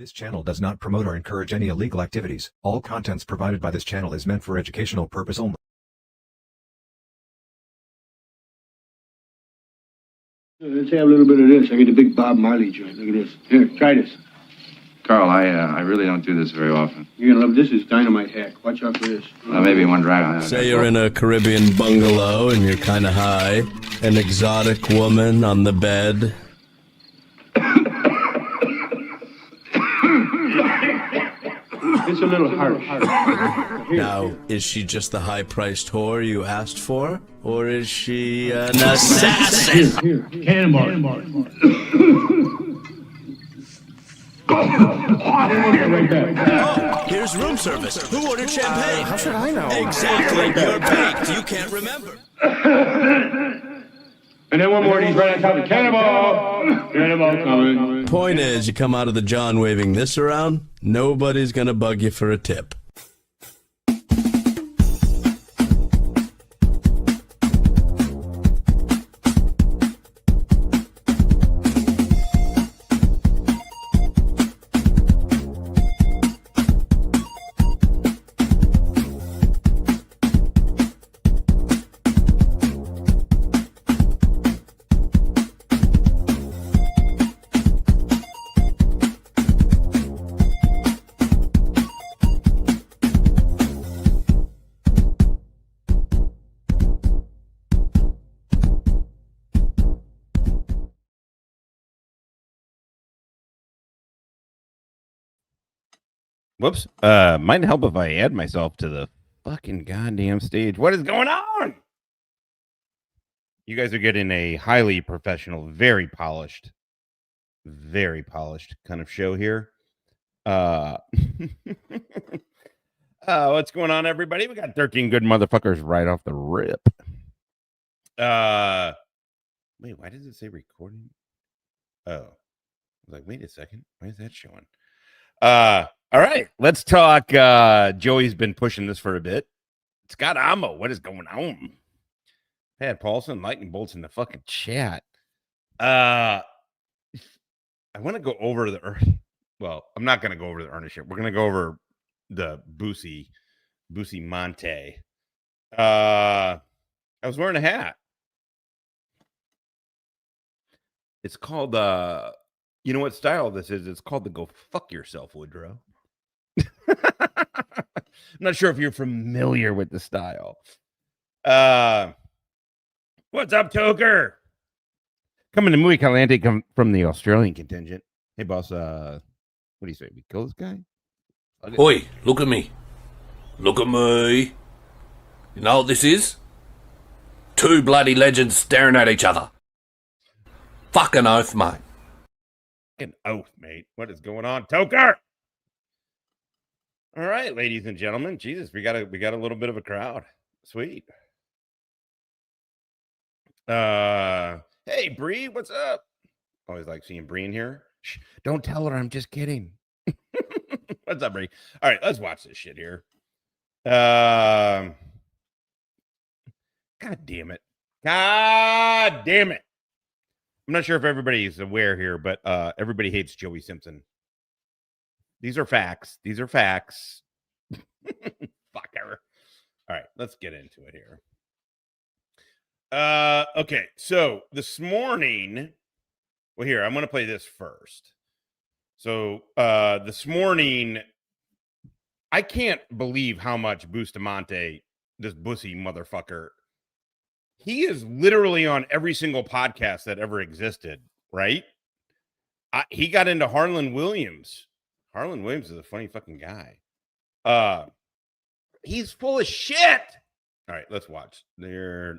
This channel does not promote or encourage any illegal activities. All contents provided by this channel is meant for educational purpose only. Let's have a little bit of this. I got the big Bob Marley joint. Look at this. Here, try this. Carl, I really don't do this very often. You're gonna love this. Is dynamite hack. Watch out for this. Maybe one drag. Say you're in a Caribbean bungalow and you're kind of high. An exotic woman on the bed. It's a little harsh. Now, is she just the high-priced whore you asked for? Or is she an assassin? Here. Cannonball. Oh, here's room service. Who ordered champagne? How should I know? Exactly. You're baked. You can't remember. And then one more of these right on top of Cannonball. Cannonball coming. Point is, you come out of the John waving this around, nobody's gonna bug you for a tip. Whoops. Might help if I add myself to the fucking goddamn stage. What is going on? You guys are getting a highly professional, very polished kind of show here. What's going on, everybody? We got 13 good motherfuckers right off the rip. Wait, why does it say recording? Oh. I was like, wait a second. Why is that showing? All right, let's talk. Joey's been pushing this for a bit. Scott Amo, what is going on? Pat Paulson, lightning bolts in the fucking chat. I want to go over the well, I'm not going to go over the ownership. We're going to go over the Bustamante. I was wearing a hat. It's called you know what style this is? It's called the Go Fuck Yourself, Woodrow. I'm not sure if you're familiar with the style. What's up, Toker? Coming to Muy Caliente from the Australian contingent. Hey, boss. What do you say? We kill this guy? Oi, look at me. Look at me. You know what this is? Two bloody legends staring at each other. Fucking oath, mate. Fucking oath, mate. What is going on, Toker? All right, ladies and gentlemen. Jesus, we got a little bit of a crowd. Sweet. Hey, Bree, what's up? Always like seeing Bree in here. Shh, don't tell her I'm just kidding. What's up, Bree? All right, let's watch this shit here. God damn it. God damn it. I'm not sure if everybody's aware here, but everybody hates Joey Simpson. These are facts. Fucker. All right, let's get into it here. Okay, so this morning, well, here, I'm going to play this first. So this morning, I can't believe how much Bustamante, this Bussy motherfucker, he is literally on every single podcast that ever existed, right? He got into Harlan Williams. Harlan Williams is a funny fucking guy. He's full of shit. All right, let's watch. Sorry.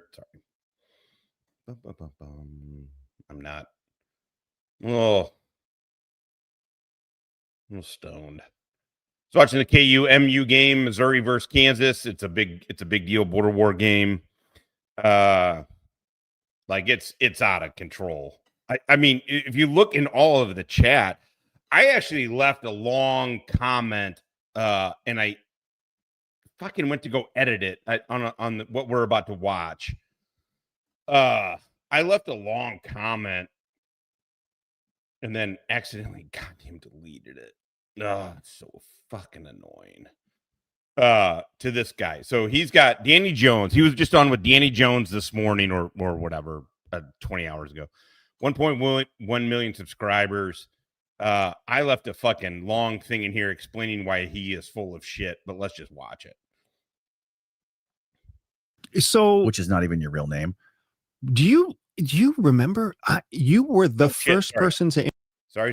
I'm not. Oh, I'm stoned. So watching the KU-MU game, Missouri versus Kansas. It's a big deal, border war game. Like it's out of control. I mean, if you look in all of the chat, I actually left a long comment, and I fucking went to go edit it on what we're about to watch. I left a long comment and then accidentally goddamn deleted it. Oh, it's so fucking annoying. To this guy. So he's got Danny Jones. He was just on with Danny Jones this morning or whatever, 20 hours ago. 1.1 million subscribers. I left a fucking long thing in here explaining why he is full of shit, but let's just watch it. So, which is not even your real name. do you remember? You were the first person to. Sorry.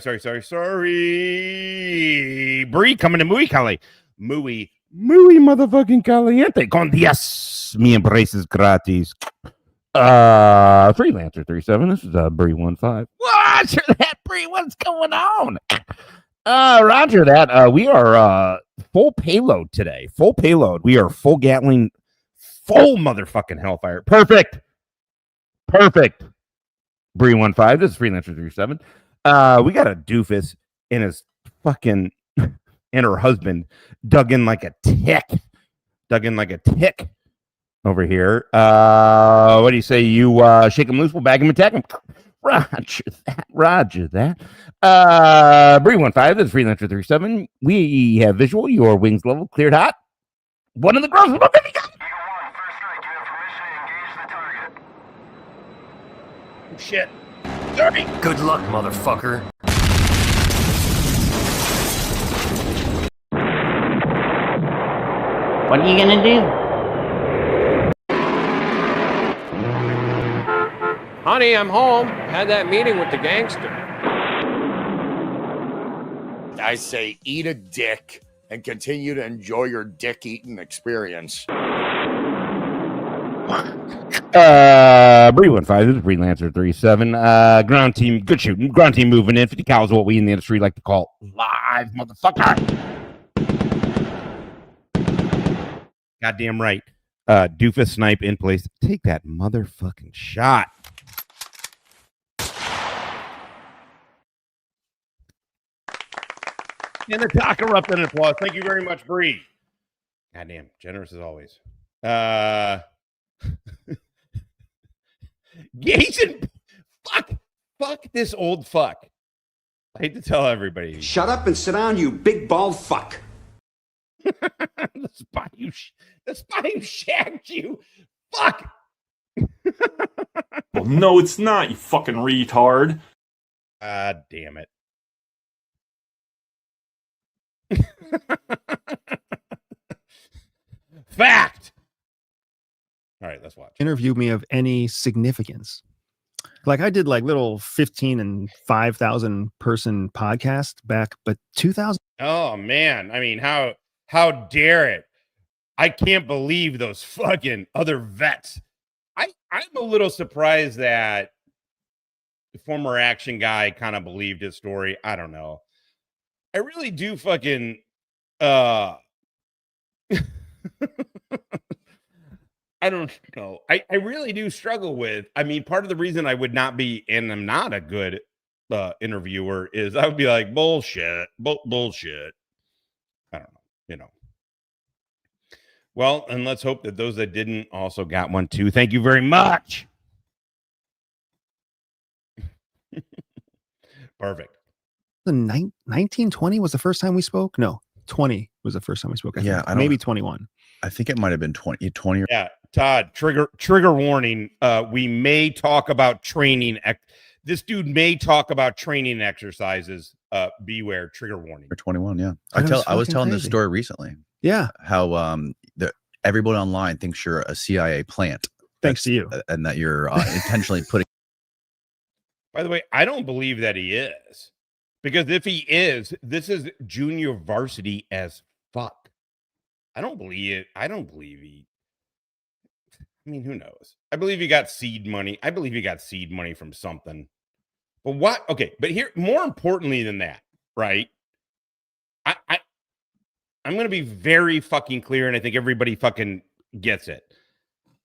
Bree coming to Muy Cali. Muy motherfucking caliente. Con Dios. Mi embraces gratis. Freelancer 37. This is Bree 15. Roger that, Bree. What's going on? Roger that. We are full payload today. Full payload. We are full Gatling, full motherfucking Hellfire. Perfect. Bree 15. This is Freelancer 37. We got a doofus and his fucking and her husband dug in like a tick over here. What do you say? You shake him loose, we'll bag him and tag him. Roger that. Bree 15, this is Freelancer 37. We have visual, your wings level, cleared hot. One of the girls. Shit. Sorry. Good luck, motherfucker. What are you gonna do? Honey, I'm home. Had that meeting with the gangster. I say eat a dick and continue to enjoy your dick-eating experience. Bree 15, this is Freelancer 37. Ground team, good shooting. Ground team moving in. 50 cal is what we in the industry like to call live, motherfucker. Goddamn right. Doofus snipe in place. Take that motherfucking shot. And the talk erupted in applause. Thank you very much, Bree. Goddamn, generous as always. Gayson, fuck this old fuck. I hate to tell everybody. Shut up and sit down, you big bald fuck. The spy who shagged you. Fuck. Well, no, it's not, you fucking retard. Damn it. Fact. All right, let's watch. Interview me of any significance. Like I did like little 15 and 5,000 person podcast back, but 2,000. Oh man. I mean, how dare it? I can't believe those fucking other vets. I'm a little surprised that the former action guy kind of believed his story. I don't know. I really do fucking I don't know. I really do struggle with. I mean, part of the reason I would not be, and I'm not a good interviewer, is I would be like, bullshit. I don't know, you know. Well, and let's hope that those that didn't also got one too. Thank you very much. Perfect. 1920 was the first time we spoke? No, 20 was the first time we spoke. I think. Maybe 21. I think it might have been 20. Yeah, Todd, trigger warning. We may talk about training. This dude may talk about training exercises. Beware, trigger warning. For 21, yeah. I was telling this story recently. Yeah. How everybody online thinks you're a CIA plant. Thanks to you. And that you're intentionally putting. By the way, I don't believe that he is. Because if he is, this is junior varsity as fuck. I don't believe it. I mean, who knows? I believe he got seed money. I believe he got seed money from something. But what? Okay, but here, more importantly than that, right? I'm going to be very fucking clear, and I think everybody fucking gets it.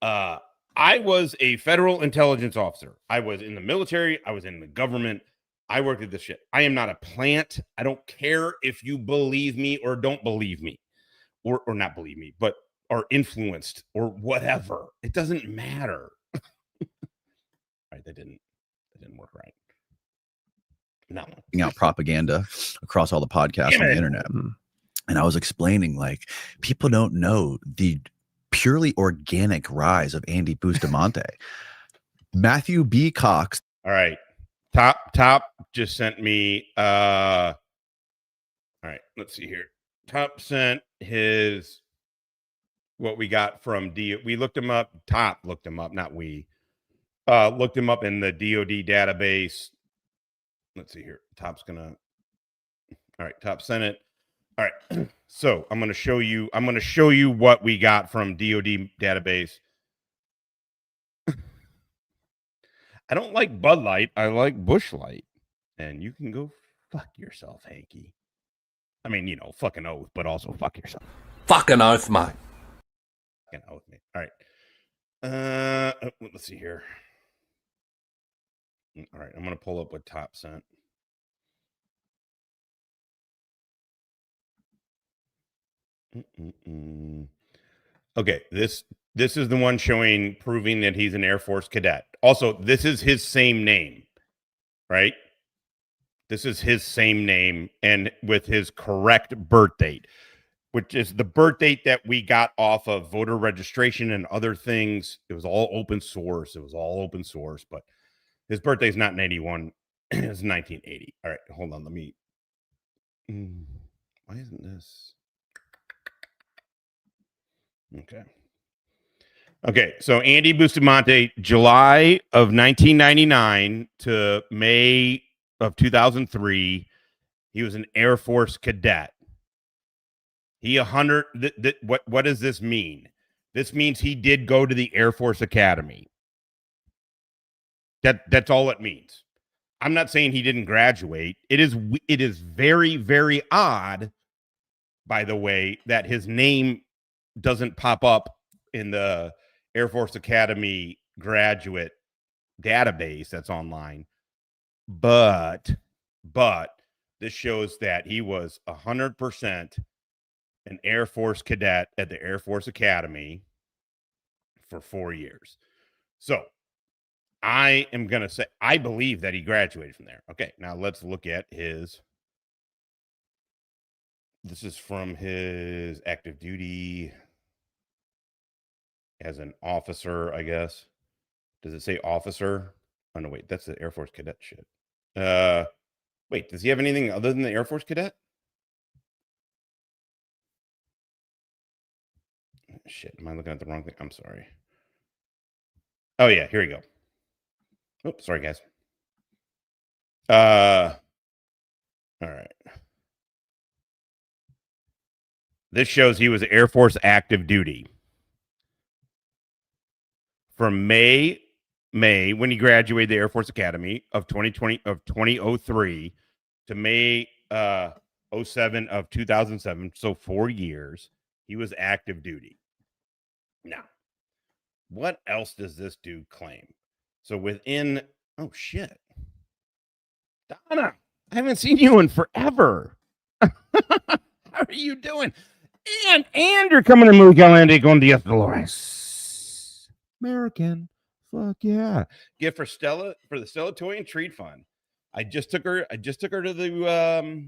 I was a federal intelligence officer. I was in the military. I was in the government. I worked at this shit. I am not a plant. I don't care if you believe me or don't believe me, or not believe me, but are influenced or whatever. It doesn't matter. All right, that didn't work right. No. putting out propaganda across all the podcasts on the internet. And I was explaining, like, people don't know the purely organic rise of Andy Bustamante. Matthew B. Cox. All right. Top just sent me all right, let's see here. Top sent his what we got from we looked him up. Top looked him up, not we. Looked him up in the DoD database. Let's see here. Top's gonna. All right, Top sent it. All right, so I'm gonna show you. I'm gonna show you what we got from DoD database. I don't like Bud Light. I like Busch Light, and you can go fuck yourself, Hanky. I mean, you know, fucking oath, but also fuck yourself. Fucking oath, mate. Fucking oath, mate. All right. Let's see here. All right, I'm gonna pull up what Top sent. Okay, this is the one proving that he's an Air Force cadet. Also, this is his same name, right? This is his same name and with his correct birth date, which is the birth date that we got off of voter registration and other things. It was all open source. But his birthday is not in 81. It's 1980. All right, hold on. Let me. Why isn't this? Okay. So Andy Bustamante, July of 1999 to May of 2003, he was an Air Force cadet. He 100. What does this mean? This means he did go to the Air Force Academy. That's all it means. I'm not saying he didn't graduate. It is very, very odd, by the way, that his name doesn't pop up in the Air Force Academy graduate database that's online. But this shows that he was 100% an Air Force cadet at the Air Force Academy for 4 years. So I am going to say, I believe that he graduated from there. Okay, now let's look at his. This is from his active duty as an officer, I guess. Does it say officer? Oh, no, wait, that's the Air Force cadet shit. Wait, does he have anything other than the Air Force cadet? Shit, am I looking at the wrong thing? I'm sorry. Oh, yeah, here we go. Oops, sorry, guys. All right. This shows he was Air Force active duty. From May when he graduated the Air Force Academy of 2003 to May 07 of 2007, so 4 years, he was active duty. Now, what else does this dude claim? So within, oh shit, Donna, I haven't seen you in forever. How are you doing? And you're coming to Mugalande con Dios Dolores. American. Fuck yeah. Gift for Stella, for the Stella Toy and Treat Fund. I just took her to the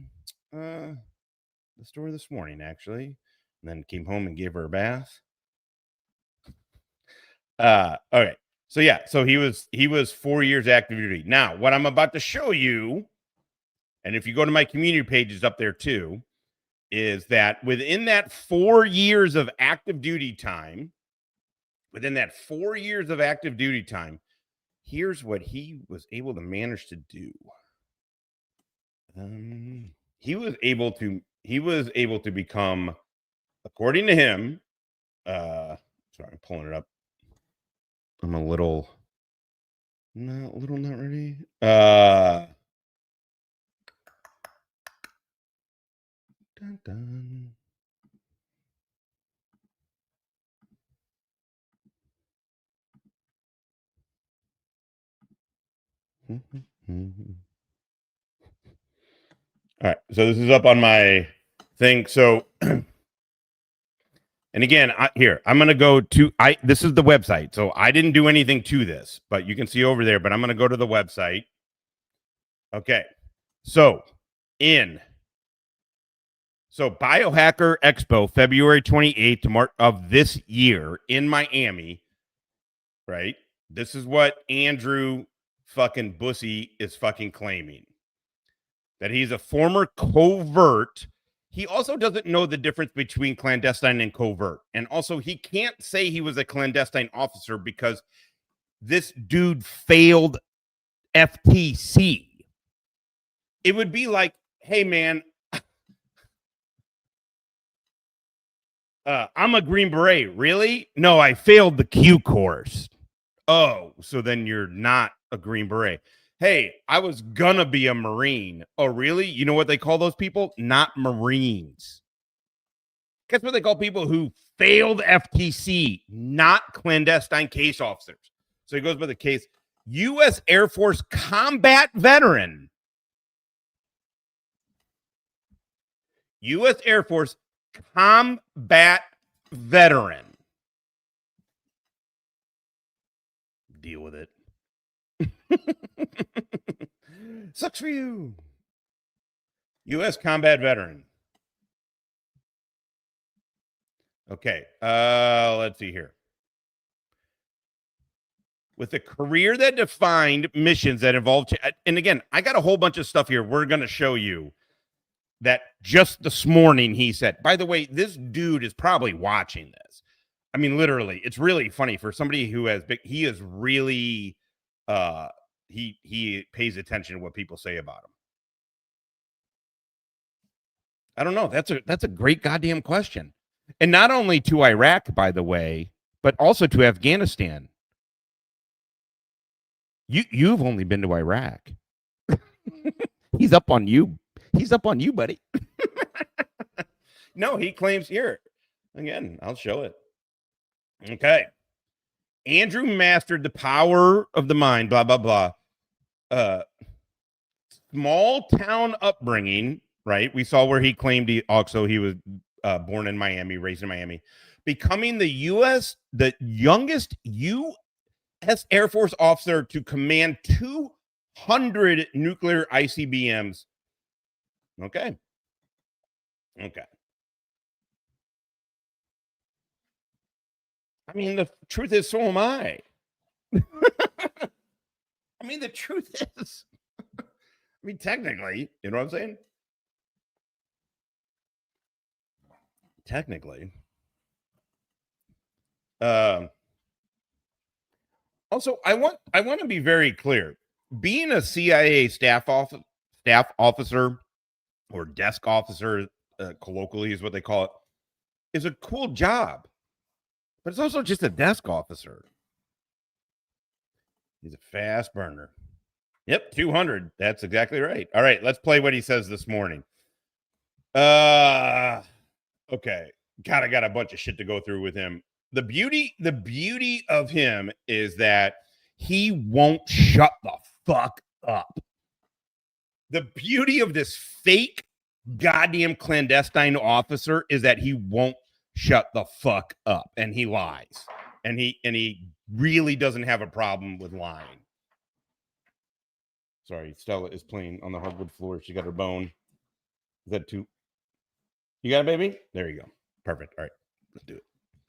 store this morning, actually. And then came home and gave her a bath. Okay. So yeah, so he was 4 years active duty. Now, what I'm about to show you, and if you go to my community pages up there too, is that within that 4 years of active duty time, here's what he was able to manage to do. He was able to become, according to him, sorry, I'm pulling it up. I'm a little not ready. Dun, dun. All right, so this is up on my thing. So, and again, I'm going to go to, this is the website. So I didn't do anything to this, but you can see over there, but I'm going to go to the website. Okay. So Biohacker Expo, February 28th to March of this year in Miami, right? This is what Andrew fucking Bussy is fucking claiming. That he's a former covert. He also doesn't know the difference between clandestine and covert. And also, he can't say he was a clandestine officer because this dude failed FTC. It would be like, hey, man, I'm a Green Beret. Really? No, I failed the Q course. Oh, so then you're not a Green Beret. Hey, I was gonna be a Marine. Oh, really? You know what they call those people? Not Marines. Guess what they call people who failed FTC, not clandestine case officers. So he goes by the case U.S. Air Force combat veteran. U.S. Air Force combat veteran. Deal with it. Sucks for you. U.S. combat veteran. Okay. Let's see here. With a career that defined missions that involved, and again, I got a whole bunch of stuff here. We're going to show you that just this morning he said, by the way, this dude is probably watching this. I mean, literally, it's really funny for somebody who has big, he is really, he pays attention to what people say about him. I don't know. That's a great goddamn question. And not only to Iraq, by the way, but also to Afghanistan. You've only been to Iraq. He's up on you. He's up on you, buddy. No, he claims here. Again, I'll show it. Okay. Andrew mastered the power of the mind, blah, blah, blah. Small town upbringing, right? We saw where he claimed he was born in Miami, raised in Miami. Becoming the youngest U.S. Air Force officer to command 200 nuclear ICBMs. Okay. I mean, the truth is, so am I. I mean, the truth is, I mean, technically, you know what I'm saying? Technically. Also, I want to be very clear. Being a CIA staff officer or desk officer, colloquially is what they call it, is a cool job. But it's also just a desk officer. He's a fast burner. Yep, 200. That's exactly right. All right, let's play what he says this morning. Okay. God, I got a bunch of shit to go through with him. The beauty of him is that he won't shut the fuck up. The beauty of this fake goddamn clandestine officer is that he won't shut the fuck up, and he lies, and he really doesn't have a problem with lying. Sorry, Stella is playing on the hardwood floor. She got her bone. Is that too? You got it, baby? There you go. Perfect. All right, let's do it.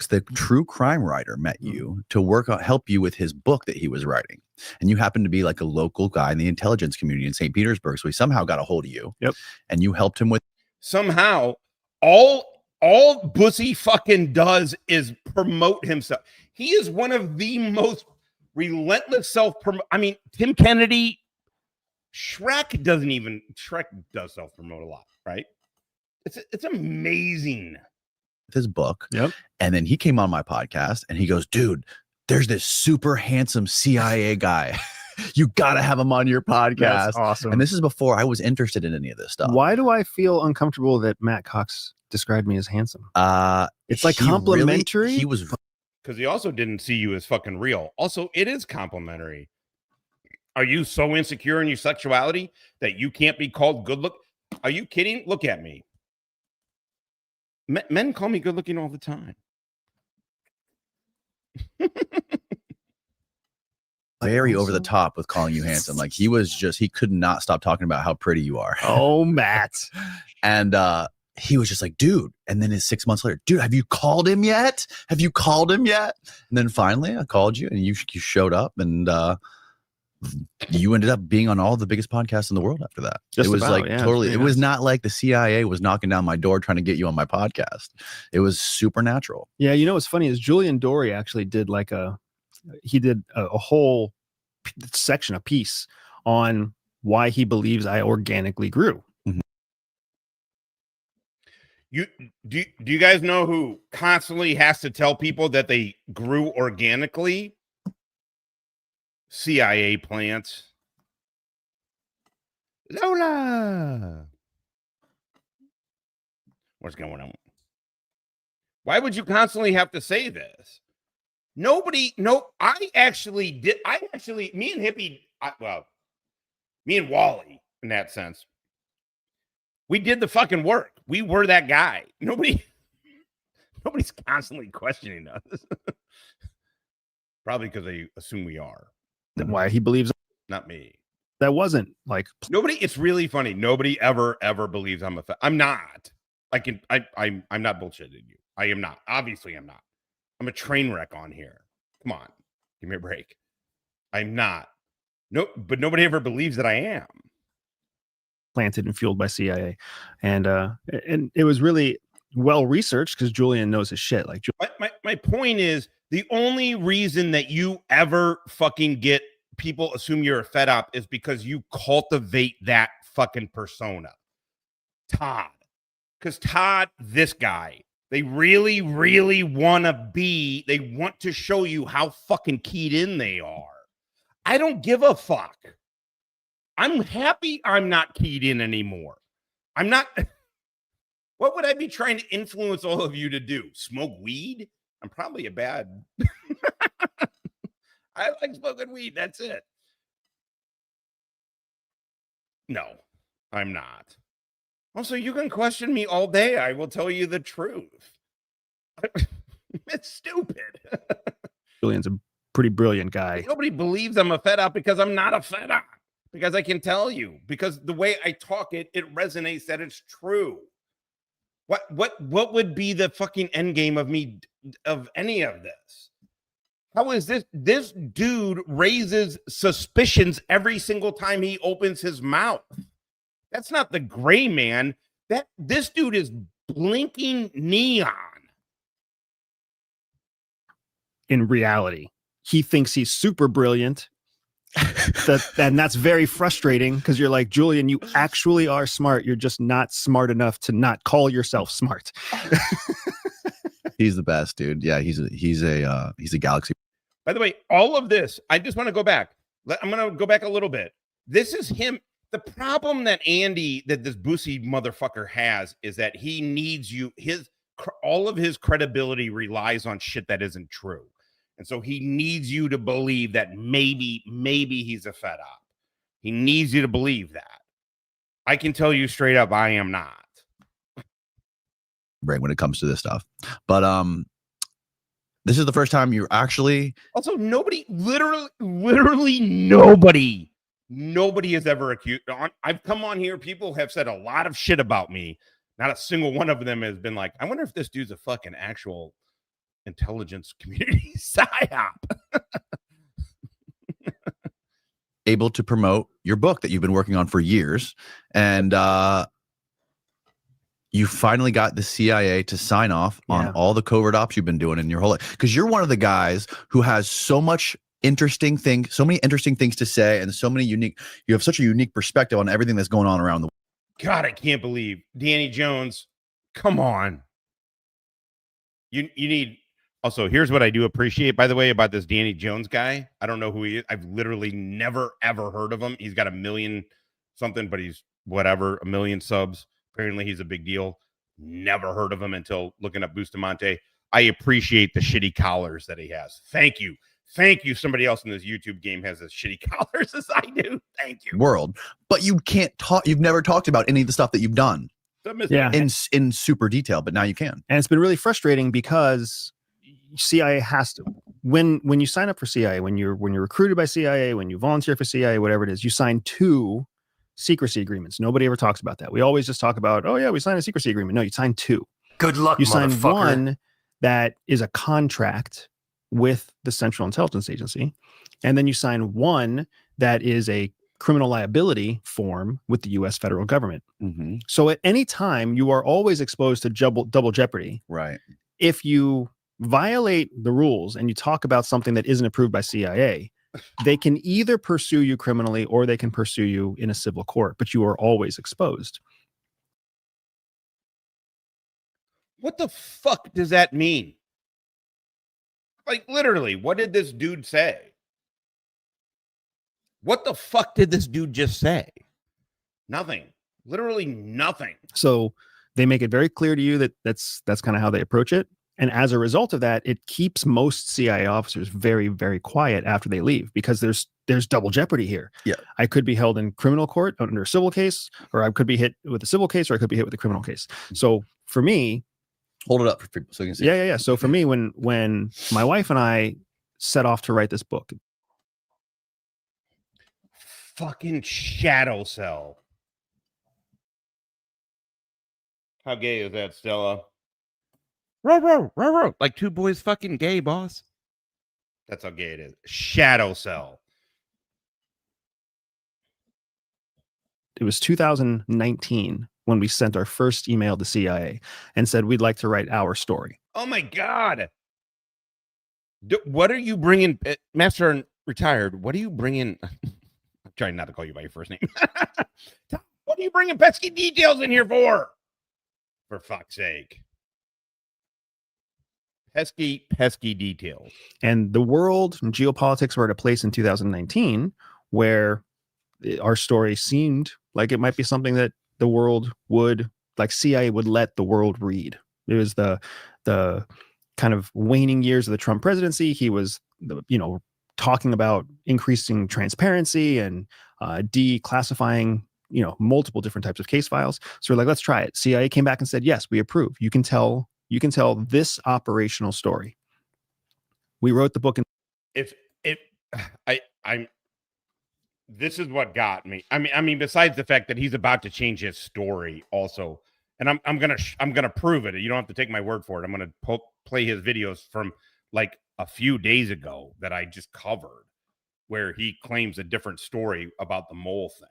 The true crime writer met you to help you with his book that he was writing, and you happened to be like a local guy in the intelligence community in St. Petersburg, so he somehow got a hold of you. Yep. And you helped him with somehow. All Bussy fucking does is promote himself. He is one of the most relentless self-promote. I mean, Tim Kennedy, Shrek does self-promote a lot, right? It's amazing. His book. Yep. And then he came on my podcast and he goes, dude, there's this super handsome CIA guy. You got to have him on your podcast. That's awesome. And this is before I was interested in any of this stuff. Why do I feel uncomfortable that Matt Cox described me as handsome? It's like complimentary. He was, because he also didn't see you as fucking real. Also, it is complimentary. Are you so insecure in your sexuality that you can't be called good look? Are you kidding? Look at me. Men call me good looking all the time. very over the top with calling you handsome. Like he could not stop talking about how pretty you are. Oh, Matt. And he was just like, dude. And then 6 months later, dude, have you called him yet? Have you called him yet? And then finally I called you and you showed up and you ended up being on all the biggest podcasts in the world after that. It was totally, it was not like the CIA was knocking down my door trying to get you on my podcast. It was supernatural. Yeah. You know, what's funny is Julian Dory actually did a whole section, a piece on why he believes I organically grew. Mm-hmm. Do you guys know who constantly has to tell people that they grew organically? CIA plants. Lola. What's going on? Why would you constantly have to say this? Me and Wally, in that sense, we did the fucking work. We were that guy. Nobody's constantly questioning us. Probably because they assume we are. Why he believes. Not me. That wasn't like nobody. It's really funny. Nobody ever believes I'm I'm not. I'm not bullshitting you. I am not. Obviously, I'm not. I'm a train wreck on here. Come on, give me a break. I'm not. No, but nobody ever believes that I am. Planted and fueled by CIA, and it was really well researched because Julian knows his shit. Like my point is, the only reason that you ever fucking get people assume you're a fed up is because you cultivate that fucking persona. Todd. Because Todd, this guy, they really, really want to show you how fucking keyed in they are. I don't give a fuck. I'm happy I'm not keyed in anymore. I'm not. What would I be trying to influence all of you to do? Smoke weed? I'm probably a bad. I like smoking weed. That's it. No, I'm not. Also, you can question me all day. I will tell you the truth. It's stupid. Julian's a pretty brilliant guy. Nobody believes I'm a fed up because I'm not a fed up. Because I can tell you. Because the way I talk it resonates that it's true. What would be the fucking end game of me of any of this? How is this dude raises suspicions every single time he opens his mouth? That's not the gray man. This dude is blinking neon. In reality, he thinks he's super brilliant. And that's very frustrating because you're like, Julian, you actually are smart. You're just not smart enough to not call yourself smart. He's the best, dude. Yeah, he's a galaxy. By the way, all of this, I just want to go back. I'm going to go back a little bit. This is him. The problem that this Bussy motherfucker has is that he needs you. All of his credibility relies on shit that isn't true. And so he needs you to believe that maybe he's a fed up. He needs you to believe that. I can tell you straight up, I am not. Right, when it comes to this stuff. But this is the first time you're actually. Also, nobody, literally nobody has ever accused. I've come on here. People have said a lot of shit about me. Not a single one of them has been like, I wonder if this dude's a fucking actual intelligence community psyop. Able to promote your book that you've been working on for years. And you finally got the CIA to sign off on all the covert ops you've been doing in your whole life. Because you're one of the guys who has so many interesting things to say, and you have such a unique perspective on everything that's going on around the world. God, I can't believe Danny Jones. Come on. You need. Also, here's what I do appreciate, by the way, about this Danny Jones guy. I don't know who he is. I've literally never, ever heard of him. He's got 1 million something, but he's whatever, 1 million subs. Apparently, he's a big deal. Never heard of him until looking up Bustamante. I appreciate the shitty collars that he has. Thank you. Thank you. Somebody else in this YouTube game has as shitty collars as I do. Thank you. World. But you can't talk. You've never talked about any of the stuff that you've done in super detail, but now you can. And it's been really frustrating because CIA has to, when you sign up for CIA, when you're recruited by CIA, when you volunteer for CIA, whatever it is, you sign 2 secrecy agreements. Nobody ever talks about that. We always just talk about, oh yeah, we signed a secrecy agreement. No, you sign 2. Good luck, you sign motherfucker. one that is a contract with the Central Intelligence Agency, and then you sign one that is a criminal liability form with the U.S. federal government. Mm-hmm. So at any time, you are always exposed to double jeopardy. Right. If you violate the rules and you talk about something that isn't approved by CIA, they can either pursue you criminally or they can pursue you in a civil court, but you are always exposed. What the fuck does that mean? Like, literally, what did this dude say? What the fuck did this dude just say? Nothing. Literally nothing. So they make it very clear to you that that's kind of how they approach it. And as a result of that, it keeps most CIA officers very, very quiet after they leave, because there's double jeopardy here. Yeah. I could be held in criminal court under a civil case, or I could be hit with a civil case, or I could be hit with a criminal case. So for me, hold it up for people so you can see. Yeah. So for me, when my wife and I set off to write this book, fucking shadow cell. How gay is that, Stella? Row. Like 2 boys fucking gay, boss. That's how gay it is. Shadow cell. It was 2019 when we sent our first email to CIA and said we'd like to write our story. Oh my God. What are you bringing, Master and Retired? What are you bringing? I'm trying not to call you by your first name. What are you bringing pesky details in here for? For fuck's sake. Pesky details. And the world and geopolitics were at a place in 2019 where our story seemed like it might be something that the world would, like CIA would let the world read. It was the kind of waning years of the Trump presidency. He was, talking about increasing transparency and declassifying, multiple different types of case files. So we're like, let's try it. CIA came back and said, yes, we approve. You can tell this operational story. We wrote the book. This is what got me. I mean, besides the fact that he's about to change his story also, and I'm gonna prove it. You don't have to take my word for it. I'm gonna play his videos from like a few days ago that I just covered, where he claims a different story about the mole thing.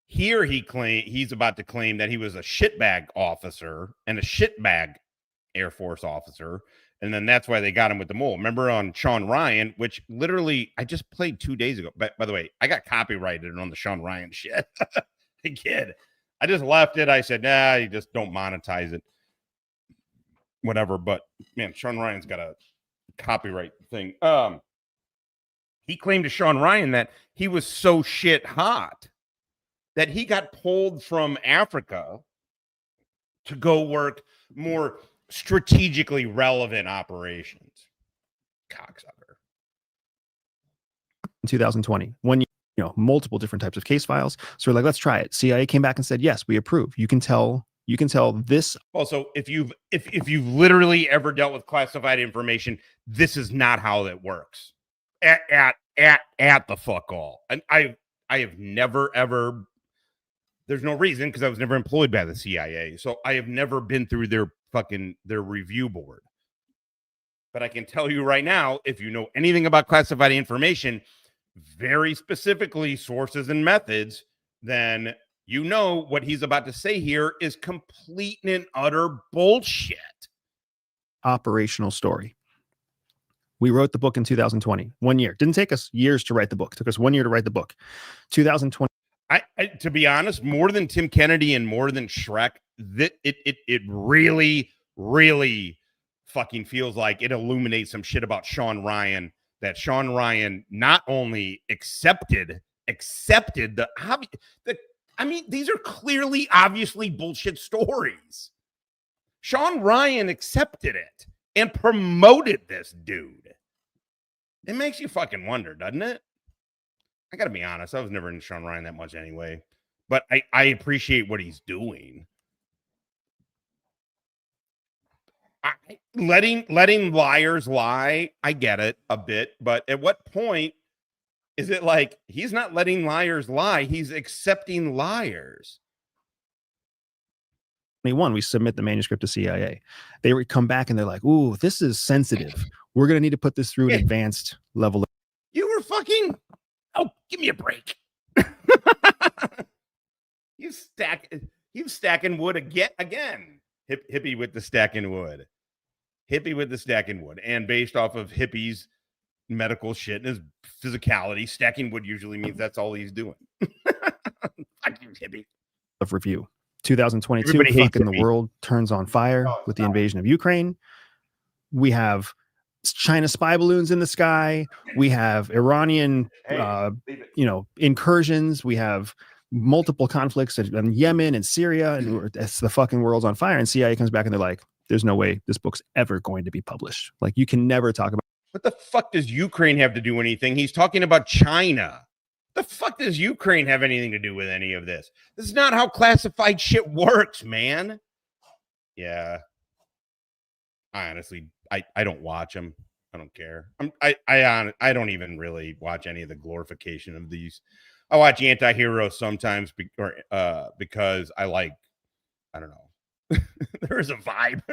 Here he's about to claim that he was a shitbag officer and a shitbag Air Force officer, and then that's why they got him with the mole. Remember on Sean Ryan, which literally I just played 2 days ago. By the way, I got copyrighted on the Sean Ryan shit. I kid. I just left it. I said, nah, you just don't monetize it. Whatever. But man, Sean Ryan's got a copyright thing. He claimed to Sean Ryan that he was so shit hot that he got pulled from Africa to go work more strategically relevant operations. Cocksucker. In 2020, when multiple different types of case files. So we're like, let's try it. CIA came back and said, yes, we approve. You can tell this. Also, if you've literally ever dealt with classified information, this is not how that works. At the fuck all. And I have never ever. There's no reason, because I was never employed by the CIA. So I have never been through their review board. But I can tell you right now, if you know anything about classified information, very specifically sources and methods, then you know what he's about to say here is complete and utter bullshit. Operational story. We wrote the book in 2020. 1 year. Didn't take us years to write the book. It took us 1 year to write the book. 2020. I to be honest, more than Tim Kennedy and more than Shrek, it really, really fucking feels like it illuminates some shit about Sean Ryan, that Sean Ryan not only accepted the I mean, these are clearly, obviously bullshit stories. Sean Ryan accepted it and promoted this dude. It makes you fucking wonder, doesn't it? I gotta be honest, I was never into Sean Ryan that much anyway, but I appreciate what he's doing. letting liars lie, I get it a bit, but at what point is it like he's not letting liars lie, he's accepting liars? We submit the manuscript to CIA. They would come back and they're like, "Ooh, this is sensitive. We're gonna need to put this through an advanced level." You were fucking. Oh, give me a break. you stacking wood again. Hippie with the stacking wood. Hippie with the stacking wood, and based off of Hippie's medical shit and his physicality, stacking wood usually means that's all he's doing. Fuck you, Hippie. Of review. 2022, Everybody hates fucking the Hippie. world turns on fire with the invasion of Ukraine. We have China spy balloons in the sky. We have Iranian, incursions. We have multiple conflicts in Yemen and Syria, and it's the fucking world's on fire. And CIA comes back and they're like, "There's no way this book's ever going to be published. Like, you can never talk about." What the fuck does Ukraine have to do anything? He's talking about China. The fuck does Ukraine have anything to do with any of this? This is not how classified shit works, man. Yeah. I honestly, I don't watch them. I don't care. I don't even really watch any of the glorification of these. I watch anti-heroes sometimes because I like, I don't know. There's a vibe.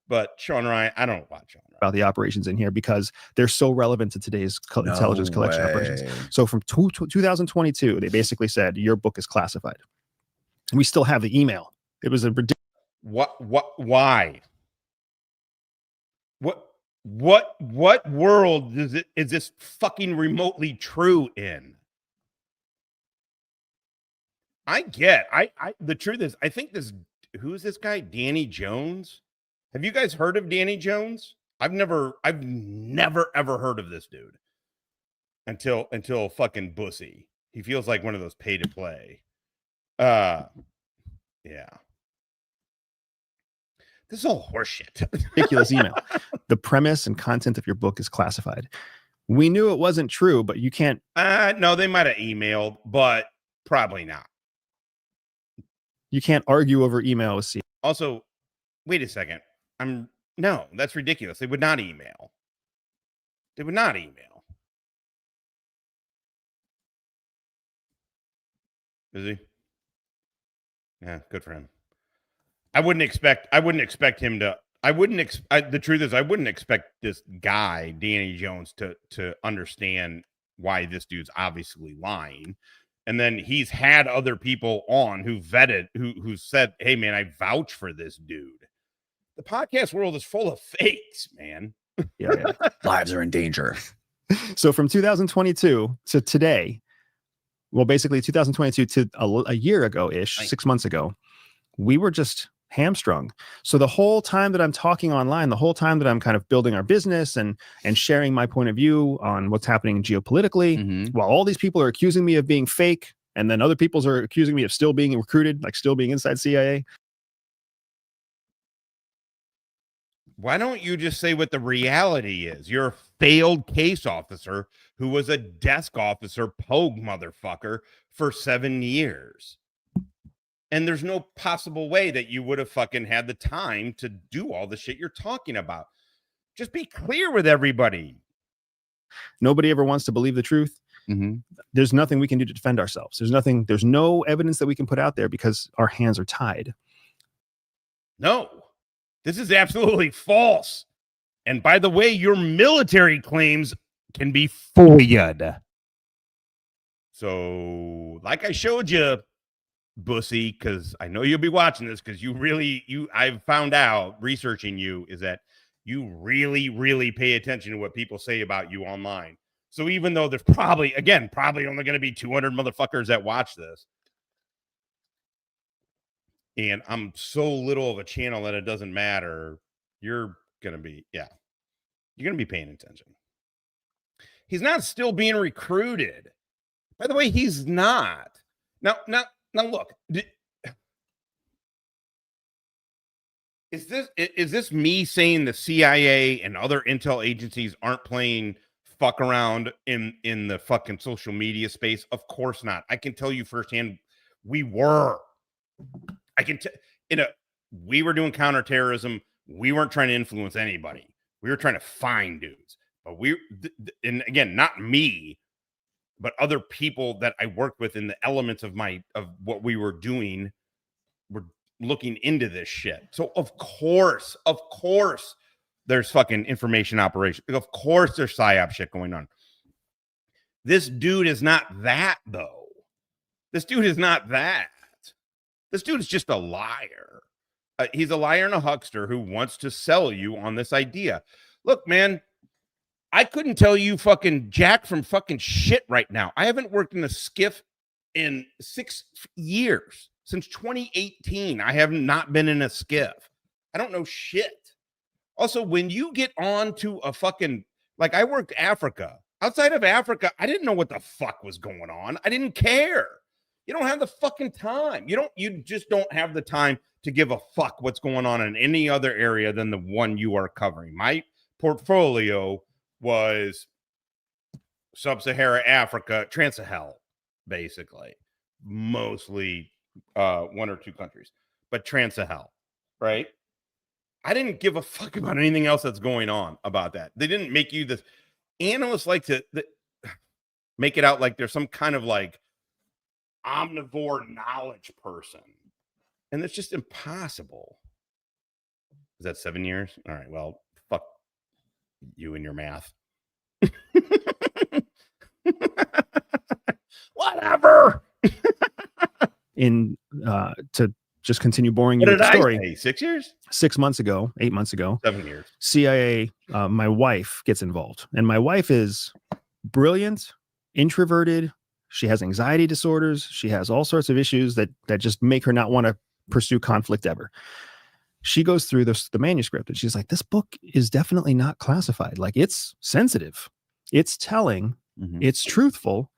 But Sean Ryan, I don't watch Sean Ryan. About the operations in here because they're so relevant to today's intelligence collection operations. So from 2022, they basically said your book is classified. We still have the email. It was a ridiculous. Why? What world is this fucking remotely true in? The truth is, I think who's this guy? Danny Jones? Have you guys heard of Danny Jones? I've never ever heard of this dude until fucking Bussy. He feels like one of those pay to play. Yeah. This is all horseshit. Ridiculous email. The premise and content of your book is classified. We knew it wasn't true, but you can't. No, they might have emailed, but probably not. You can't argue over email with CIA. Also, wait a second. No, that's ridiculous. They would not email. They would not email. Is he? Yeah, good for him. I wouldn't expect him to. The truth is, I wouldn't expect this guy, Danny Jones, to understand why this dude's obviously lying. And then he's had other people on who vetted, who said, "Hey, man, I vouch for this dude." The podcast world is full of fakes, man. Yeah. Lives are in danger. So from 2022 to today, well, basically 2022 to a year ago-ish, 6 months ago, we were just hamstrung. So the whole time that I'm talking online, the whole time that I'm kind of building our business and sharing my point of view on what's happening geopolitically, while all these people are accusing me of being fake, and then other people are accusing me of still being recruited, like still being inside CIA. Why don't you just say what the reality is? You're a failed case officer who was a desk officer, pogue motherfucker, for 7 years. And there's no possible way that you would have fucking had the time to do all the shit you're talking about. Just be clear with everybody. Nobody ever wants to believe the truth. There's nothing we can do to defend ourselves. There's no evidence that we can put out there because our hands are tied. No, this is absolutely false. And by the way, your military claims can be FOIA'd. So, like I showed you, Bussy, because I know you'll be watching this, because I've found out researching you is that you really, really pay attention to what people say about you online. So even though there's probably only going to be 200 motherfuckers that watch this, and I'm so little of a channel that it doesn't matter, you're going to be paying attention. He's not still being recruited. By the way, he's not. Now look, is this me saying the CIA and other intel agencies aren't playing fuck around in the fucking social media space? Of course not. I can tell you firsthand, we were. We were doing counterterrorism We weren't trying to influence anybody. We were trying to find dudes. But and again, not me, but other people that I worked with in the elements of what we were doing were looking into this shit. So of course, there's fucking information operation. Of course, there's psyop shit going on. This dude is not that, though. This dude is not that. This dude is just a liar. He's a liar and a huckster who wants to sell you on this idea. Look, man, I couldn't tell you fucking jack from fucking shit right now. I haven't worked in a skiff in 6 years. Since 2018, I have not been in a skiff. I don't know shit. Also, when you get on to a fucking, like I worked Africa. Outside of Africa, I didn't know what the fuck was going on. I didn't care. You don't have the fucking time. You just don't have the time to give a fuck what's going on in any other area than the one you are covering. My portfolio was Sub-Saharan Africa, Trans-Sahel, basically. Mostly 1 or 2 countries, but Trans-Sahel, right? I didn't give a fuck about anything else that's going on about that. They didn't make you this. Analysts like to make it out like there's some kind of like omnivore knowledge person, and it's just impossible. Is that 7 years? All right, well, fuck you and your math. Whatever. To just continue boring you with the story. I say? 6 years? 6 months ago, 8 months ago, 7 years. CIA, my wife gets involved, and my wife is brilliant, introverted. She has anxiety disorders. She has all sorts of issues that just make her not want to pursue conflict ever. She goes through the manuscript and she's like, this book is definitely not classified. Like, it's sensitive, it's telling, it's truthful,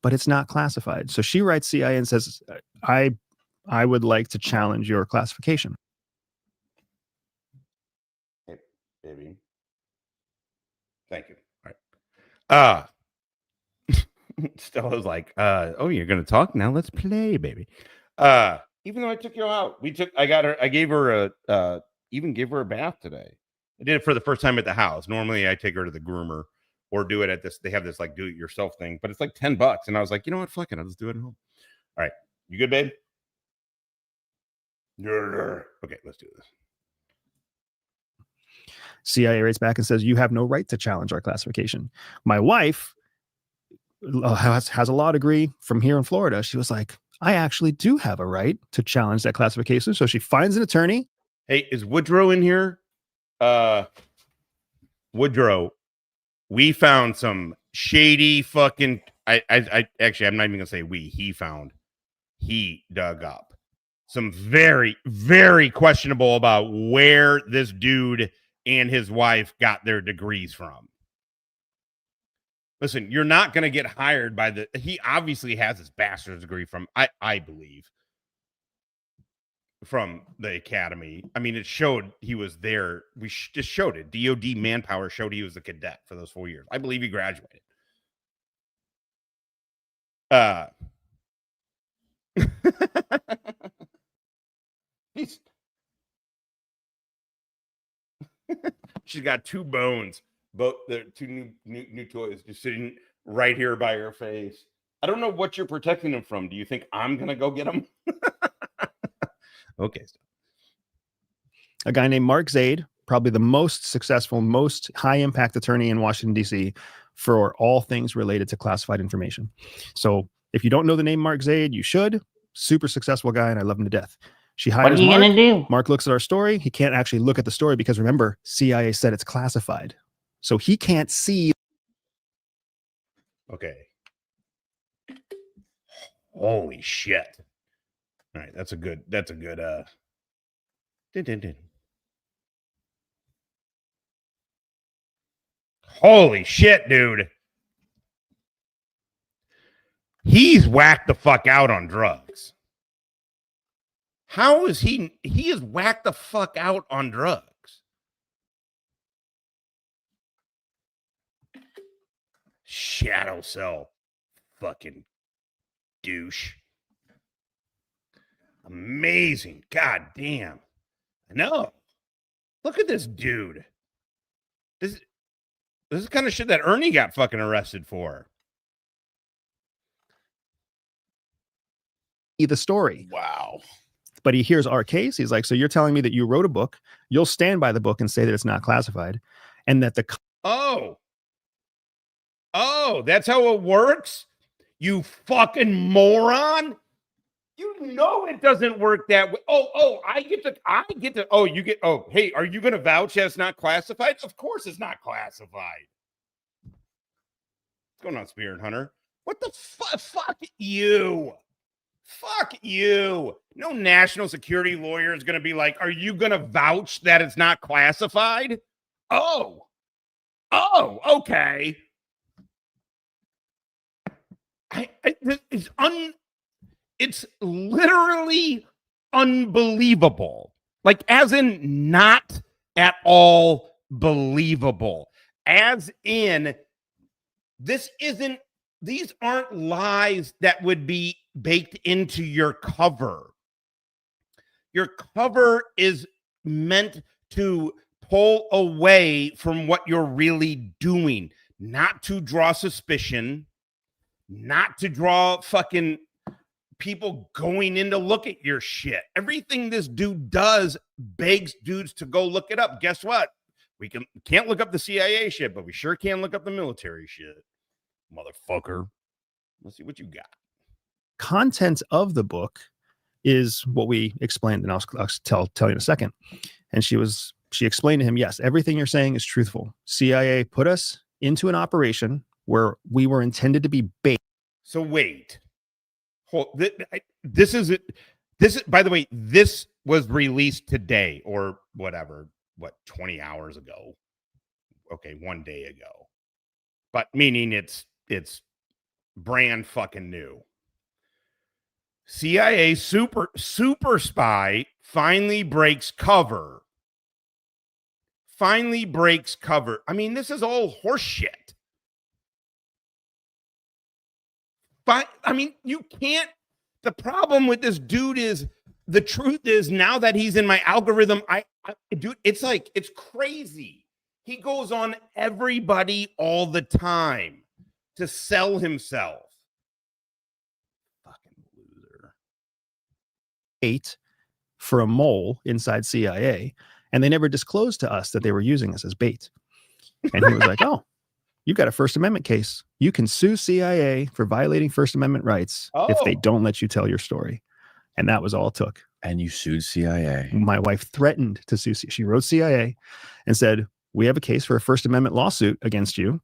but it's not classified. So she writes CIA and says, I would like to challenge your classification. Hey, baby. Thank you. All right. Stella's like, oh, you're gonna talk now? Let's play, baby. Even though I took you out, I gave her a bath today. I did it for the first time at the house. Normally I take her to the groomer or do it at this. They have this like do it yourself thing, but it's like $10. And I was like, you know what? Fuck it. I'll just do it at home. All right. You good, babe? Okay, let's do this. CIA writes back and says, you have no right to challenge our classification. My wife has a law degree from here in Florida. She was like, I actually do have a right to challenge that classification. So she finds an attorney. Hey, is Woodrow in here? Woodrow, we found some shady fucking. I actually, I'm not even gonna say we. He dug up some very, very questionable about where this dude and his wife got their degrees from. Listen, you're not going to get hired by he obviously has his bachelor's degree from, I believe, from the academy. I mean, it showed he was there. We just showed it. DOD manpower showed he was a cadet for those 4 years. I believe he graduated. She's got 2 bones. Both the 2 new toys just sitting right here by her face. I don't know what you're protecting them from. Do you think I'm gonna go get them? Okay. A guy named Mark Zaid, probably the most successful, most high impact attorney in Washington, D.C. for all things related to classified information. So if you don't know the name Mark Zaid, you should. Super successful guy, and I love him to death. She hires What are you Mark. gonna do? Mark looks at our story. He can't actually look at the story because remember, CIA said it's classified. So he can't see. Okay. Holy shit. All right, that's a good Holy shit, dude. He's whacked the fuck out on drugs. How is he is whacked the fuck out on drugs? Shadow cell. Fucking douche. Amazing. God damn. I know. Look at this dude. This is kind of shit that Ernie got fucking arrested for. The story. Wow. But he hears our case. He's like, so you're telling me that you wrote a book, you'll stand by the book and say that it's not classified, and that the Oh, that's how it works? You fucking moron. You know it doesn't work that way. I get to, hey, are you going to vouch that it's not classified? Of course it's not classified. What's going on, Spirit Hunter? What the fuck? Fuck you. Fuck you. No national security lawyer is going to be like, are you going to vouch that it's not classified? Oh, okay. It's literally unbelievable. Like, as in not at all believable. As in, these aren't lies that would be baked into your cover. Your cover is meant to pull away from what you're really doing, not to draw suspicion, not to draw fucking people going in to look at your shit. Everything this dude does begs dudes to go look it up. Guess what? We can't look up the CIA shit, but we sure can look up the military shit. Motherfucker. Let's see what you got. content of the book is what we explained, and I'll tell you in a second. And she explained to him, yes, everything you're saying is truthful. CIA put us into an operation where we were intended to be bait. So wait, this is, by the way, this was released today or whatever, 20 hours ago. Okay. 1 day ago, but meaning it's brand fucking new. CIA super spy finally breaks cover. I mean, this is all horse shit. But I mean, you can't. The problem with this dude is, the truth is, now that he's in my algorithm, dude, it's crazy. He goes on everybody all the time to sell himself. Fucking loser. 8 for a mole inside CIA, and they never disclosed to us that they were using us as bait. And he was like, oh, you got a First Amendment case. You can sue CIA for violating First Amendment rights if they don't let you tell your story. And that was all it took. And you sued CIA. My wife threatened to sue. She wrote CIA and said, we have a case for a First Amendment lawsuit against you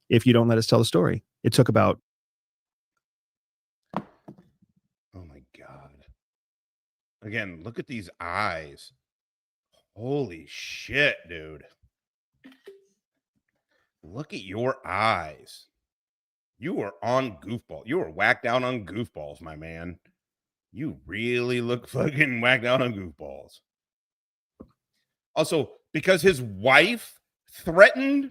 if you don't let us tell the story. It took about... Oh my God. Again, look at these eyes. Holy shit, dude. Look at your eyes. You are on goofball. You are whacked out on goofballs, my man. You really look fucking whacked out on goofballs. Also, because his wife threatened,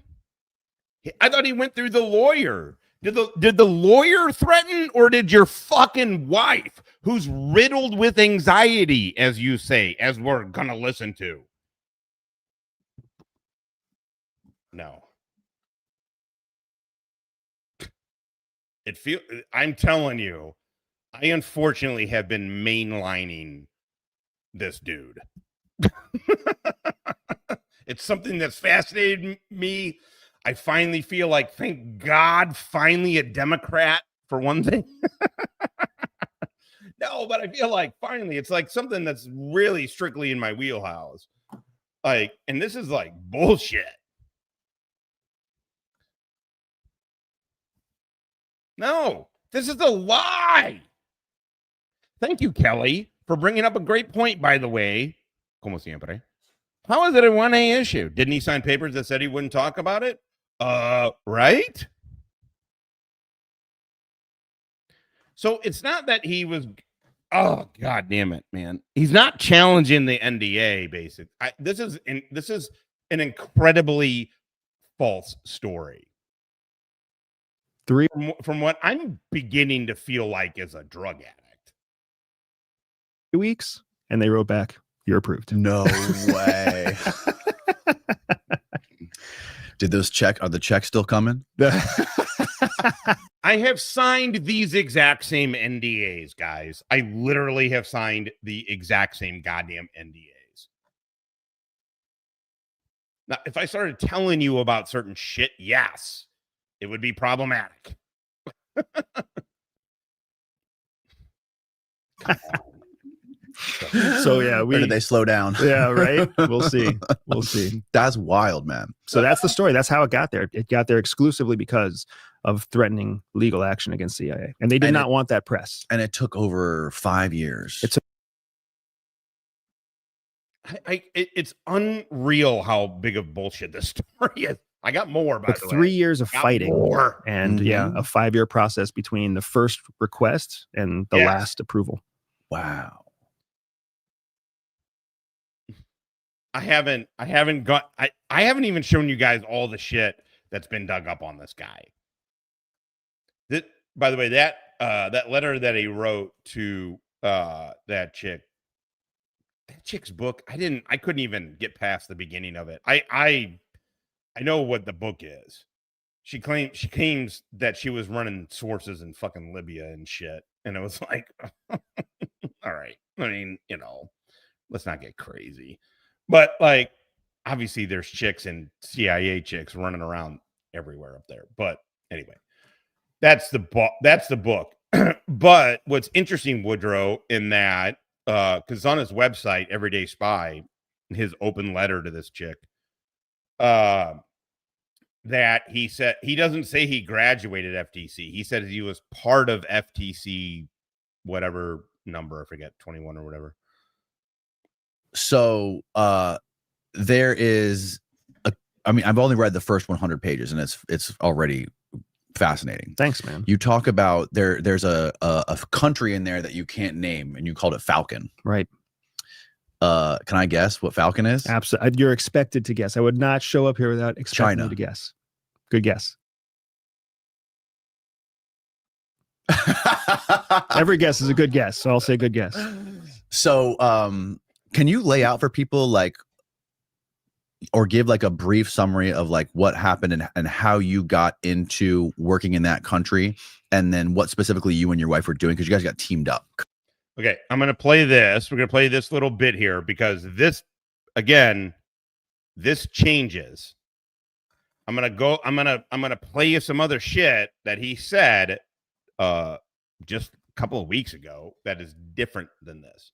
I thought he went through the lawyer. Did the lawyer threaten, or did your fucking wife, who's riddled with anxiety, as you say, as we're gonna listen to? No. I'm telling you, I unfortunately have been mainlining this dude. It's something that's fascinated me. I finally feel like, thank God, finally a Democrat for one thing. No, but I feel like finally it's like something that's really strictly in my wheelhouse. Like, and this is like bullshit. No, this is a lie. Thank you, Kelly, for bringing up a great point, by the way. Como siempre. How is it a 1A issue? Didn't he sign papers that said he wouldn't talk about it? Right? So it's not that he was... Oh, God damn it, man. He's not challenging the NDA, basically. This is an incredibly false story. From what I'm beginning to feel like as a drug addict. 2 weeks, and they wrote back, you're approved. No way. Are the checks still coming? I have signed these exact same NDAs, guys. I literally have signed the exact same goddamn NDAs. Now, if I started telling you about certain shit, yes, it would be problematic. So yeah, Or did they slow down? Yeah, right. We'll see. We'll see. That's wild, man. So that's the story. That's how it got there. It got there exclusively because of threatening legal action against CIA, and they did not want that press. And it took over 5 years. It's unreal how big of bullshit this story is. I got more, by the way. 3 years of fighting, more. And yeah, a 5-year process between the first request and the last approval. Wow. I haven't even shown you guys all the shit that's been dug up on this guy. By the way, that letter that he wrote to that chick's book, I couldn't even get past the beginning of it. I know what the book is. She claims that she was running sources in fucking Libya and shit. And it was like, all right. I mean, let's not get crazy. But like, obviously there's chicks and CIA chicks running around everywhere up there. But anyway, that's the book. But what's interesting, Woodrow, in that, because on his website, Everyday Spy, his open letter to this chick, that he said he doesn't say he graduated FTC. He said he was part of FTC, whatever number, I forget, 21 or whatever. So there is I've only read the first 100 pages, and it's already fascinating. Thanks, man. You talk about there's a country in there that you can't name, and you called it Falcon. Right. Can I guess what Falcon is? Absolutely. You're expected to guess. I would not show up here without expecting you to guess. Good guess. Every guess is a good guess, so I'll say good guess. So, can you lay out for people or give like a brief summary of like what happened and how you got into working in that country, and then what specifically you and your wife were doing, because you guys got teamed up? Okay, I'm going to play this. We're going to play this little bit here because this changes. I'm going to play you some other shit that he said just a couple of weeks ago that is different than this.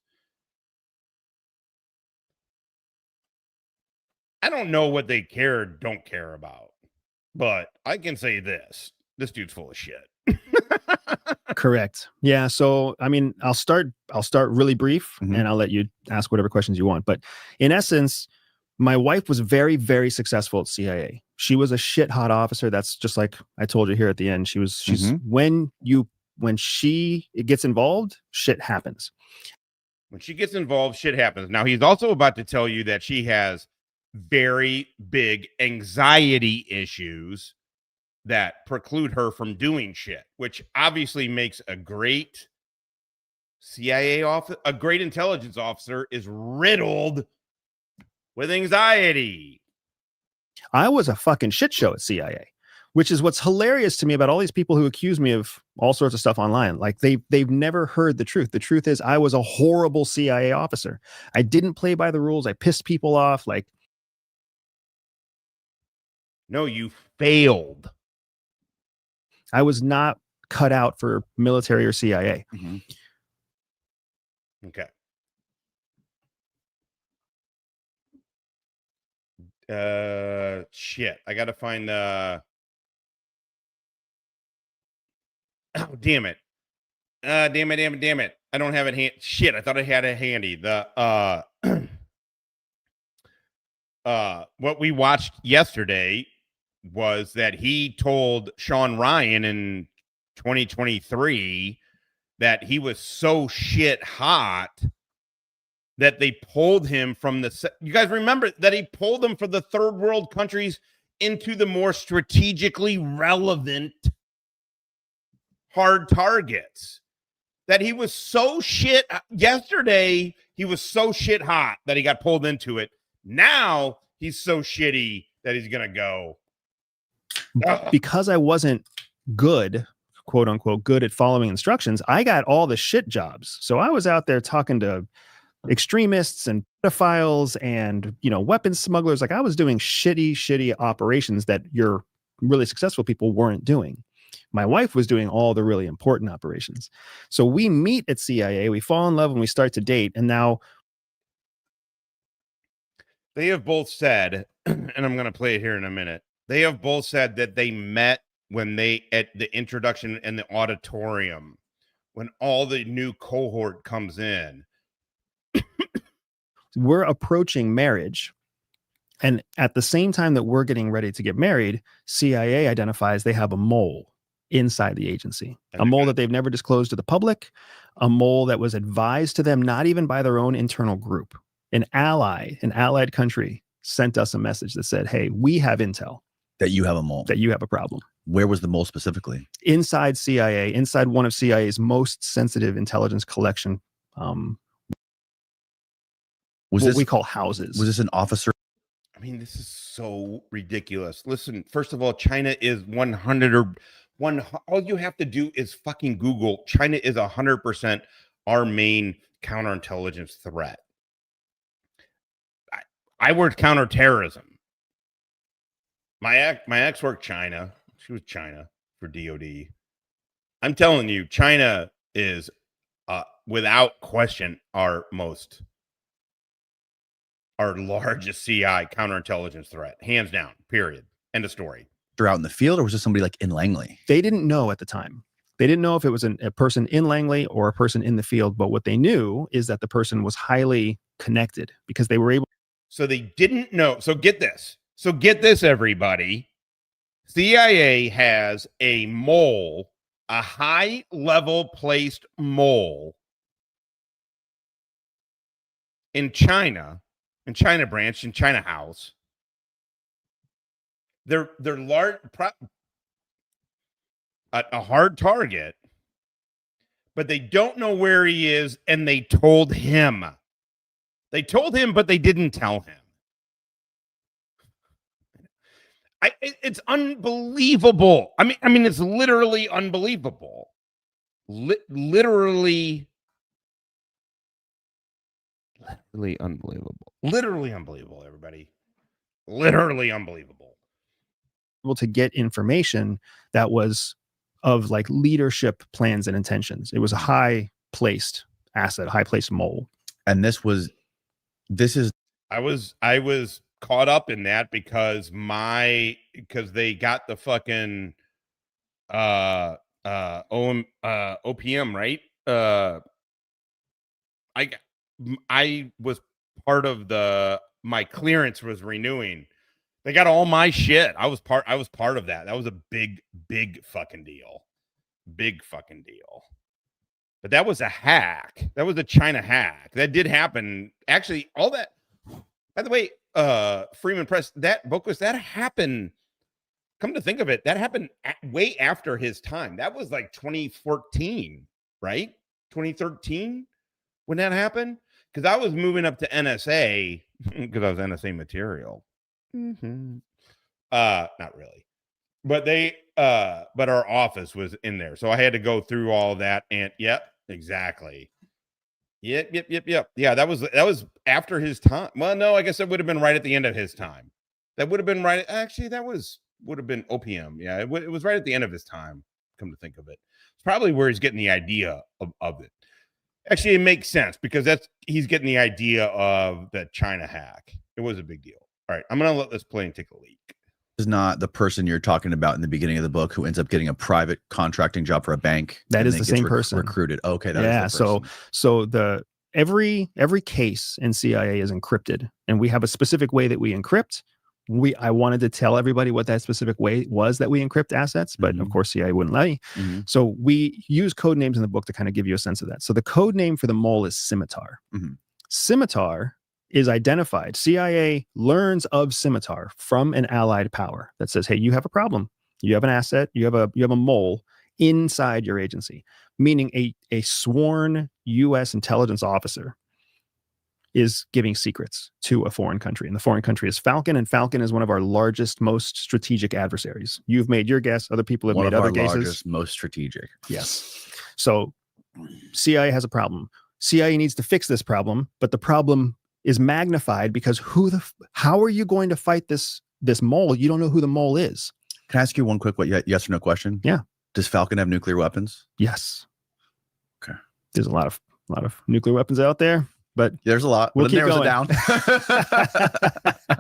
I don't know what they care or don't care about, but I can say this dude's full of shit. Correct. Yeah. So, I mean, I'll start really brief, and I'll let you ask whatever questions you want. But in essence, my wife was very, very successful at CIA. She was a shit hot officer. That's just like I told you here at the end. She's when she gets involved, shit happens. When she gets involved, shit happens. Now, he's also about to tell you that she has very big anxiety issues that preclude her from doing shit, which obviously makes a great CIA officer, a great intelligence officer is riddled with anxiety. I was a fucking shit show at CIA, which is what's hilarious to me about all these people who accuse me of all sorts of stuff online. Like they've never heard the truth. The truth is I was a horrible CIA officer. I didn't play by the rules. I pissed people off. Like, no, you failed. I was not cut out for military or CIA. Okay. Shit. I gotta find oh, damn it. Damn it. I don't have it shit, I thought I had it handy. The what we watched yesterday was that he told Sean Ryan in 2023 that he was so shit hot that they pulled him from you guys remember that he pulled them from the third world countries into the more strategically relevant hard targets. That he was so shit yesterday, he was so shit hot that he got pulled into it. Now he's so shitty that he's gonna go Because I wasn't good, quote unquote, good at following instructions, I got all the shit jobs. So I was out there talking to extremists and pedophiles and, weapons smugglers. Like I was doing shitty operations that your really successful people weren't doing. My wife was doing all the really important operations. So we meet at CIA, we fall in love and we start to date. And now they have both said, and I'm going to play it here in a minute. They have both said that they met when they at the introduction in the auditorium, when all the new cohort comes in. We're approaching marriage. And at the same time that we're getting ready to get married, CIA identifies they have a mole inside the agency, a mole that they've never disclosed to the public, a mole that was advised to them, not even by their own internal group. An allied country sent us a message that said, hey, we have intel. That you have a mole. That you have a problem. Where was the mole specifically? Inside CIA, inside one of CIA's most sensitive intelligence collection, we call houses. Was this an officer? I mean, this is so ridiculous. Listen, first of all, China is 100 all you have to do is fucking Google. China is 100% our main counterintelligence threat. I worked counterterrorism. My ex worked China. She was China for DOD. I'm telling you, China is without question our largest CI counterintelligence threat, hands down, period. End of story. They're out in the field, or was this somebody like in Langley? They didn't know at the time. They didn't know if it was a person in Langley or a person in the field, but what they knew is that the person was highly connected because they were able. So they didn't know. So get this. Everybody. CIA has a mole, a high-level placed mole in China branch, in China House. They're large, a hard target, but they don't know where he is, and they told him. They told him, but they didn't tell him. It's unbelievable. I mean, it's literally unbelievable. Literally unbelievable. Literally unbelievable, everybody. Literally unbelievable. Able to get information that was of like leadership plans and intentions. It was a high-placed asset, high-placed mole. And this is. I was caught up in that because they got the fucking OPM, right? I was part of my clearance was renewing. They got all my shit. I was part of that. That was a big fucking deal. Big fucking deal. But that was a hack. That was a China hack. That did happen. Actually, all that, by the way, Freeman Press, that book that happened. Come to think of it, that happened way after his time. That was like 2014, right? 2013 when that happened. Because I was moving up to NSA because I was NSA material. Mm-hmm. Not really, but but our office was in there, so I had to go through all that. And yep, exactly. Yep. Yeah, that was after his time. Well, no, I guess it would have been right at the end of his time. That would have been right. Actually, would have been OPM. Yeah, it was right at the end of his time. Come to think of it, it's probably where he's getting the idea of it. Actually, it makes sense because he's getting the idea of the China hack. It was a big deal. All right, I'm going to let this play and take a leak. Is not the person you're talking about in the beginning of the book who ends up getting a private contracting job for a bank. That is the same person recruited. Okay. That is the person. So every case in CIA is encrypted, and we have a specific way that we encrypt. I wanted to tell everybody what that specific way was that we encrypt assets, but of course CIA wouldn't let me. Mm-hmm. So we use code names in the book to kind of give you a sense of that. So the code name for the mole is Scimitar. Mm-hmm. Scimitar is identified. CIA learns of Scimitar from an allied power that says, hey, you have a problem. You have an asset. You have a mole inside your agency, meaning a sworn U.S. intelligence officer is giving secrets to a foreign country. And the foreign country is Falcon, and Falcon is one of our largest, most strategic adversaries. You've made your guess. Other people have made other guesses. Largest, most strategic. Yes. So CIA has a problem. CIA needs to fix this problem, but the problem is magnified because how are you going to fight this mole? You don't know who the mole is. Can I ask you one quick yes or no question? Yeah. Does Falcon have nuclear weapons? Yes. Okay. There's a lot of nuclear weapons out there, but there's a lot. We'll keep narrows going. it down.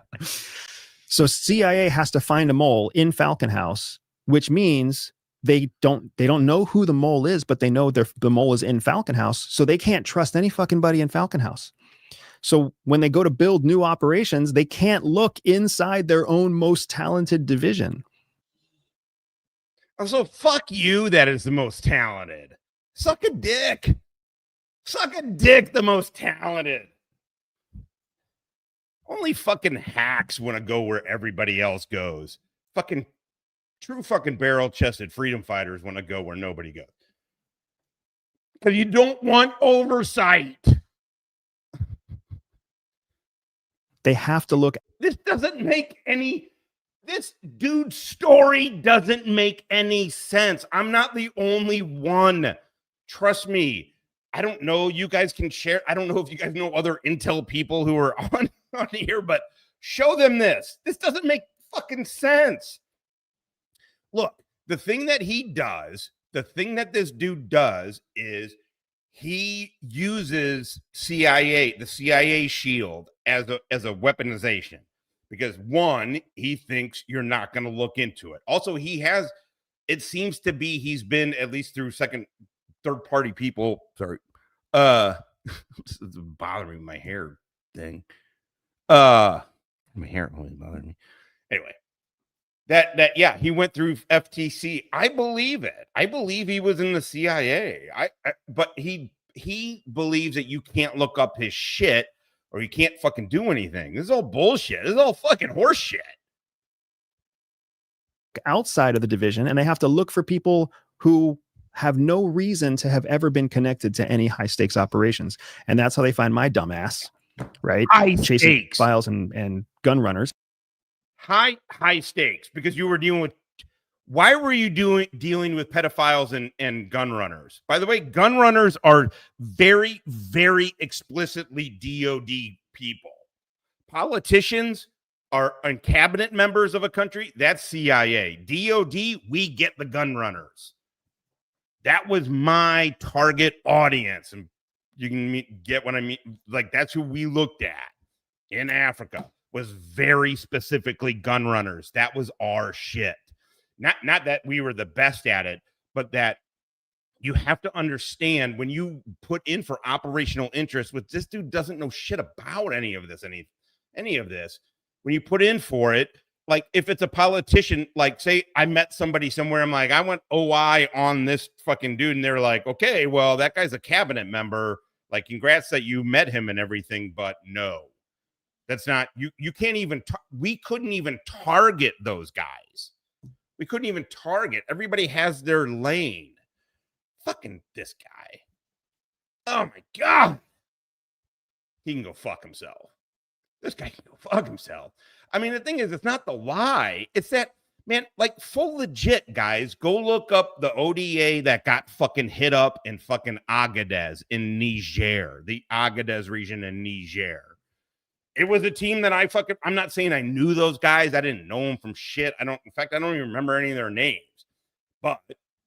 So CIA has to find a mole in Falcon House, which means they don't know who the mole is, but they know the mole is in Falcon House, so they can't trust any fucking buddy in Falcon House. So when they go to build new operations, they can't look inside their own most talented division. So fuck you, that is the most talented. Suck a dick. Suck a dick, the most talented. Only fucking hacks want to go where everybody else goes. Fucking true fucking barrel-chested freedom fighters want to go where nobody goes. Because you don't want oversight. They have to look. This dude's story doesn't make any sense. I'm not the only one. Trust me. I don't know. You guys can share. I don't know if you guys know other intel people who are on here, but show them this. This doesn't make fucking sense. Look, the thing that this dude does is he uses the CIA shield as a weaponization. Because one, he thinks you're not going to look into it. Also, it seems to be he's been, at least through third party people. Sorry. This is bothering my hair thing. My hair always bothered me. Anyway, yeah, he went through FTC. I believe it. I believe he was in the CIA. But he believes that you can't look up his shit, or you can't fucking do anything. This is all bullshit. This is all fucking horse shit. Outside of the division, and they have to look for people who have no reason to have ever been connected to any high stakes operations. And that's how they find my dumbass, right? Chasing Stakes. files and gun runners. High stakes, because you were dealing with. Why were you dealing with pedophiles and gun runners? By the way, gun runners are very, very explicitly DOD people. Politicians and cabinet members of a country, that's CIA. DOD, we get the gun runners. That was my target audience. And you can get what I mean. Like, that's who we looked at in Africa, was very specifically gun runners. That was our shit. Not that we were the best at it, but that you have to understand when you put in for operational interest, which this dude doesn't know shit about any of this. When you put in for it, like if it's a politician, like say I met somebody somewhere, I'm like, I went OI on this fucking dude, and they're like, okay, well, that guy's a cabinet member. Like, congrats that you met him and everything, but no, that's not you. You can't even. We couldn't even target those guys. We couldn't even target. Everybody has their lane. Fucking this guy. Oh my God. He can go fuck himself. This guy can go fuck himself. I mean, the thing is, it's not the lie. It's that, man, like full legit, guys. Go look up the ODA that got fucking hit up in fucking Agadez in Niger, the Agadez region in Niger. It was a team that I'm not saying I knew those guys. I didn't know them from shit. In fact, I don't even remember any of their names, but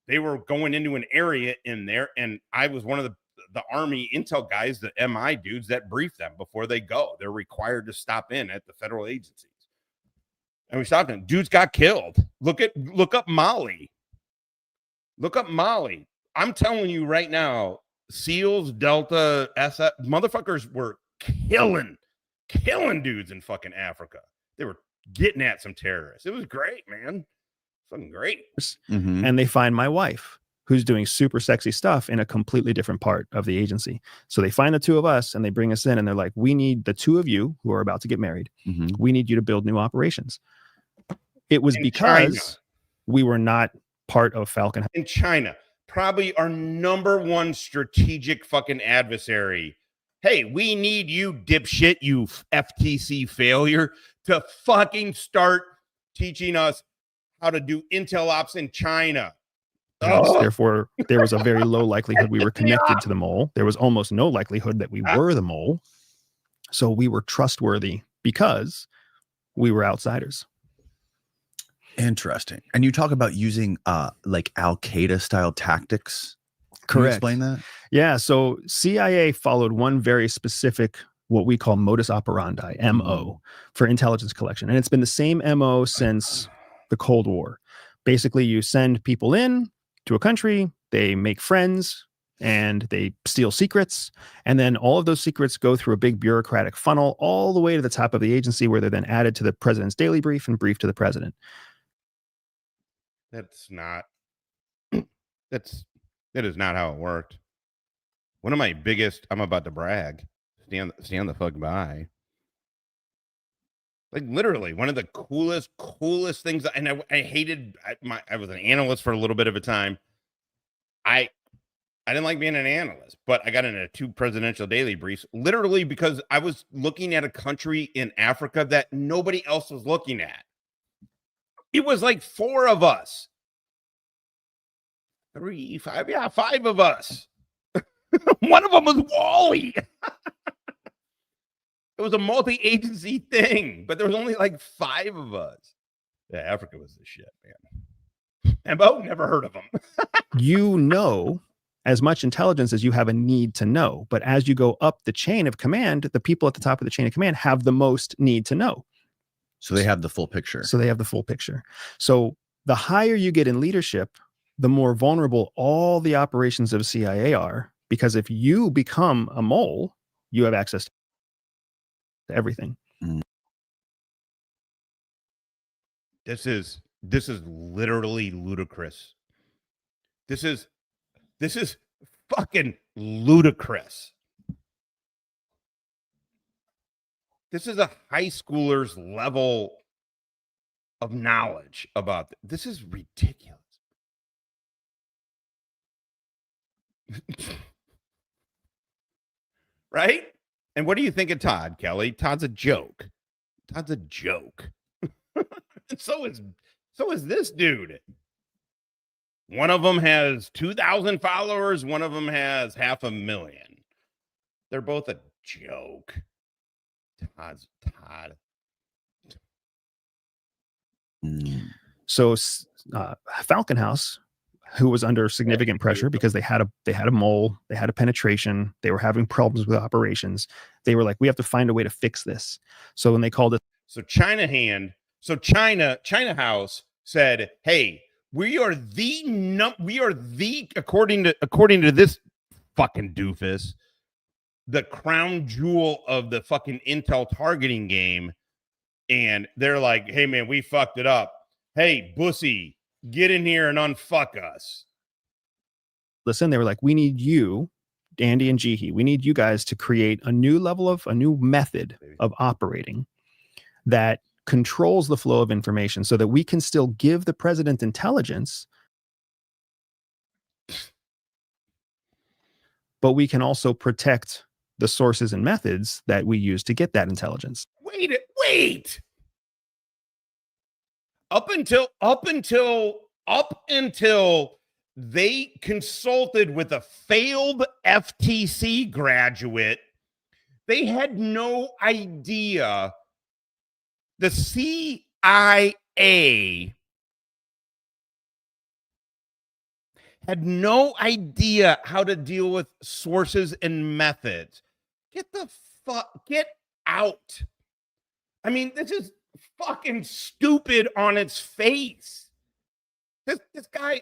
they were going into an area in there. And I was one of the Army intel guys, the MI dudes that brief them before they go. They're required to stop in at the federal agencies. And we stopped them. Dudes got killed. Look up Mali. Look up Mali. I'm telling you right now, SEALs, Delta, SF, motherfuckers were killing dudes in fucking Africa. They were getting at some terrorists. It was great, man. Fucking great. Mm-hmm. And they find my wife, who's doing super sexy stuff in a completely different part of the agency. So they find the two of us and they bring us in and they're like, we need the two of you who are about to get married. Mm-hmm. We need you to build new operations. It was in because China. We were not part of Falcon. In China, probably our number one strategic fucking adversary hey, we need you, dipshit, you FTC failure, to fucking start teaching us how to do intel ops in China. Therefore, there was a very low likelihood we were connected to the mole. There was almost no likelihood that we were the mole. So we were trustworthy because we were outsiders. Interesting. And you talk about using like Al-Qaeda style tactics. Can you Correct. explain that? Yeah. So CIA followed one very specific, what we call modus operandi, MO, for intelligence collection. And it's been the same MO since the Cold War. Basically, you send people in to a country, they make friends, and they steal secrets. And then all of those secrets go through a big bureaucratic funnel all the way to the top of the agency, where they're then added to the president's daily brief and briefed to the president. That is not how it worked. One of my biggest, I'm about to brag, stand the fuck by. Like literally one of the coolest things. And I hated, I was an analyst for a little bit of a time. I didn't like being an analyst, but I got into 2 presidential daily briefs literally because I was looking at a country in Africa that nobody else was looking at. It was like 4 of us. 3, 5, 5 of us. One of them was Wally. It was a multi-agency thing, but there was only like 5 of us. Yeah, Africa was the shit, man. And Bo never heard of them. You know as much intelligence as you have a need to know. But as you go up the chain of command, the people at the top of the chain of command have the most need to know. So they have the full picture. So the higher you get in leadership, the more vulnerable all the operations of CIA are, because if you become a mole, you have access to everything. This is literally ludicrous. This is fucking ludicrous. This is a high schooler's level of knowledge about this. Is ridiculous. Right? And what do you think of Todd, Kelly? Todd's a joke. And so is this dude. One of them has 2,000 followers. One of them has 500,000. They're both a joke. Todd. So Falcon House, who was under significant pressure because they had a mole, they had a penetration, they were having problems with operations. They were like, we have to find a way to fix this. So when they called it, China House said, hey, we are the according to this fucking doofus, the crown jewel of the fucking intel targeting game. And they're like, hey man, we fucked it up. Hey, Bussy, get in here and unfuck us. Listen, they were like, we need you, Andy and Jihi, we need you guys to create a new method of operating that controls the flow of information so that we can still give the president intelligence, but we can also protect the sources and methods that we use to get that intelligence. Wait. Up until they consulted with a failed FTC graduate, they had no idea. The CIA had no idea how to deal with sources and methods. Get out. I mean, this is fucking stupid on its face. This guy,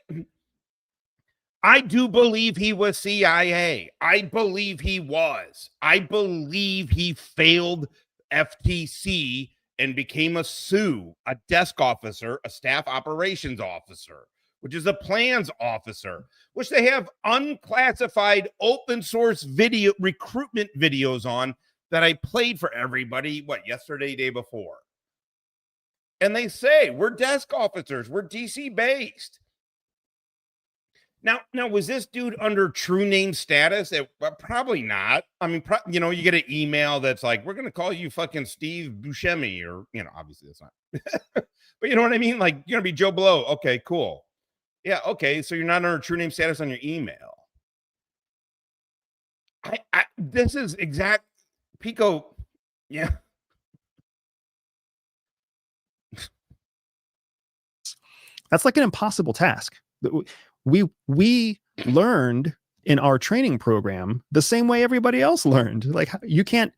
I do believe he was CIA. I believe he was. I believe he failed FTC and became a SOO, a desk officer, a staff operations officer, which is a plans officer, which they have unclassified open source video recruitment videos on that I played for everybody, yesterday, day before. And they say, we're desk officers, we're DC based. Now, was this dude under true name status? Probably not. I mean, you get an email that's like, we're going to call you fucking Steve Buscemi, or, obviously that's not. But you know what I mean? Like, you're going to be Joe Blow. Okay, cool. Yeah, okay, so you're not under true name status on your email. This is exact Pico. Yeah. That's like an impossible task. We learned in our training program the same way everybody else learned. Like, you can't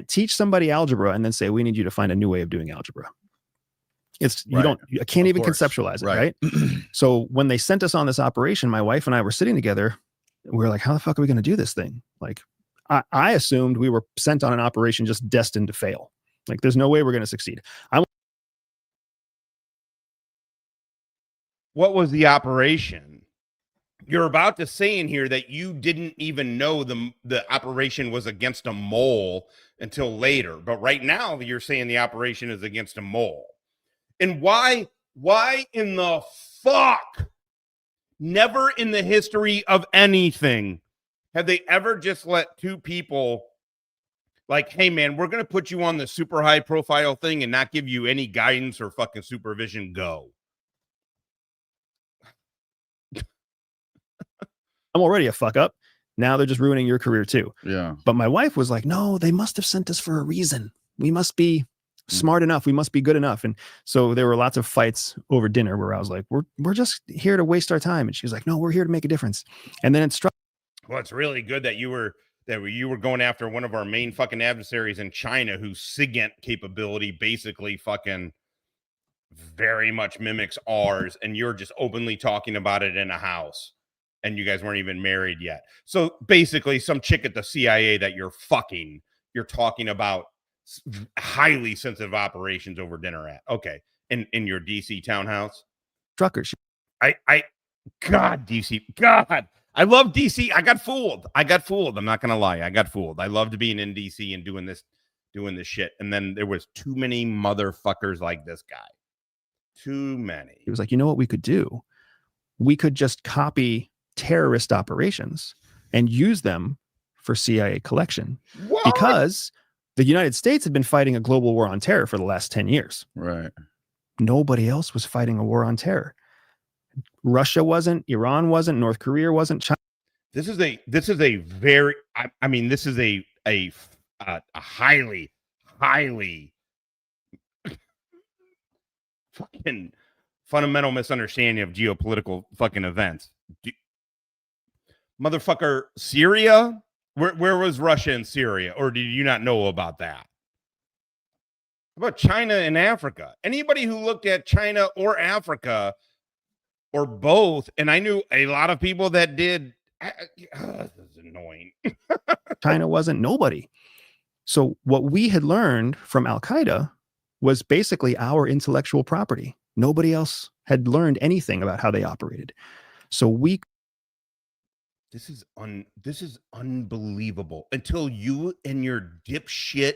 teach somebody algebra and then say, we need you to find a new way of doing algebra. I can't even conceptualize it, right? So when they sent us on this operation, my wife and I were sitting together. We were like, how the fuck are we going to do this thing? Like, I assumed we were sent on an operation just destined to fail. Like, there's no way we're going to succeed. What was the operation? You're about to say in here that you didn't even know the operation was against a mole until later. But right now you're saying the operation is against a mole. And why in the fuck? Never in the history of anything have they ever just let two people like, hey man, we're going to put you on the super high profile thing and not give you any guidance or fucking supervision. Go. I'm already a fuck up. Now they're just ruining your career too. Yeah. But my wife was like, no, they must have sent us for a reason. We must be smart enough. We must be good enough. And so there were lots of fights over dinner where I was like, we're just here to waste our time. And she was like, no, we're here to make a difference. And then it struck. Well, it's really good that you were going after one of our main fucking adversaries in China, whose SIGINT capability basically fucking very much mimics ours. And you're just openly talking about it in a house. And you guys weren't even married yet. So basically some chick at the CIA that you're talking about highly sensitive operations over dinner at. Okay. In your DC townhouse. Truckers. God, DC. God. I love DC. I got fooled. I'm not going to lie. I got fooled. I loved being in DC and doing this shit. And then there was too many motherfuckers like this guy. Too many. He was like, you know what we could do? We could just copy terrorist operations and use them for CIA collection. What? Because the United States had been fighting a global war on terror for the last 10 years. Right. Nobody else was fighting a war on terror. Russia wasn't, Iran wasn't, North Korea wasn't, China. This is a very, I mean, this is a highly fucking fundamental misunderstanding of geopolitical fucking events. Motherfucker, Syria? Where was Russia in Syria? Or did you not know about that? How about China and Africa? Anybody who looked at China or Africa or both, and I knew a lot of people that did. This is annoying. China wasn't nobody. So what we had learned from Al-Qaeda was basically our intellectual property. Nobody else had learned anything about how they operated. So this is unbelievable until you and your dipshit,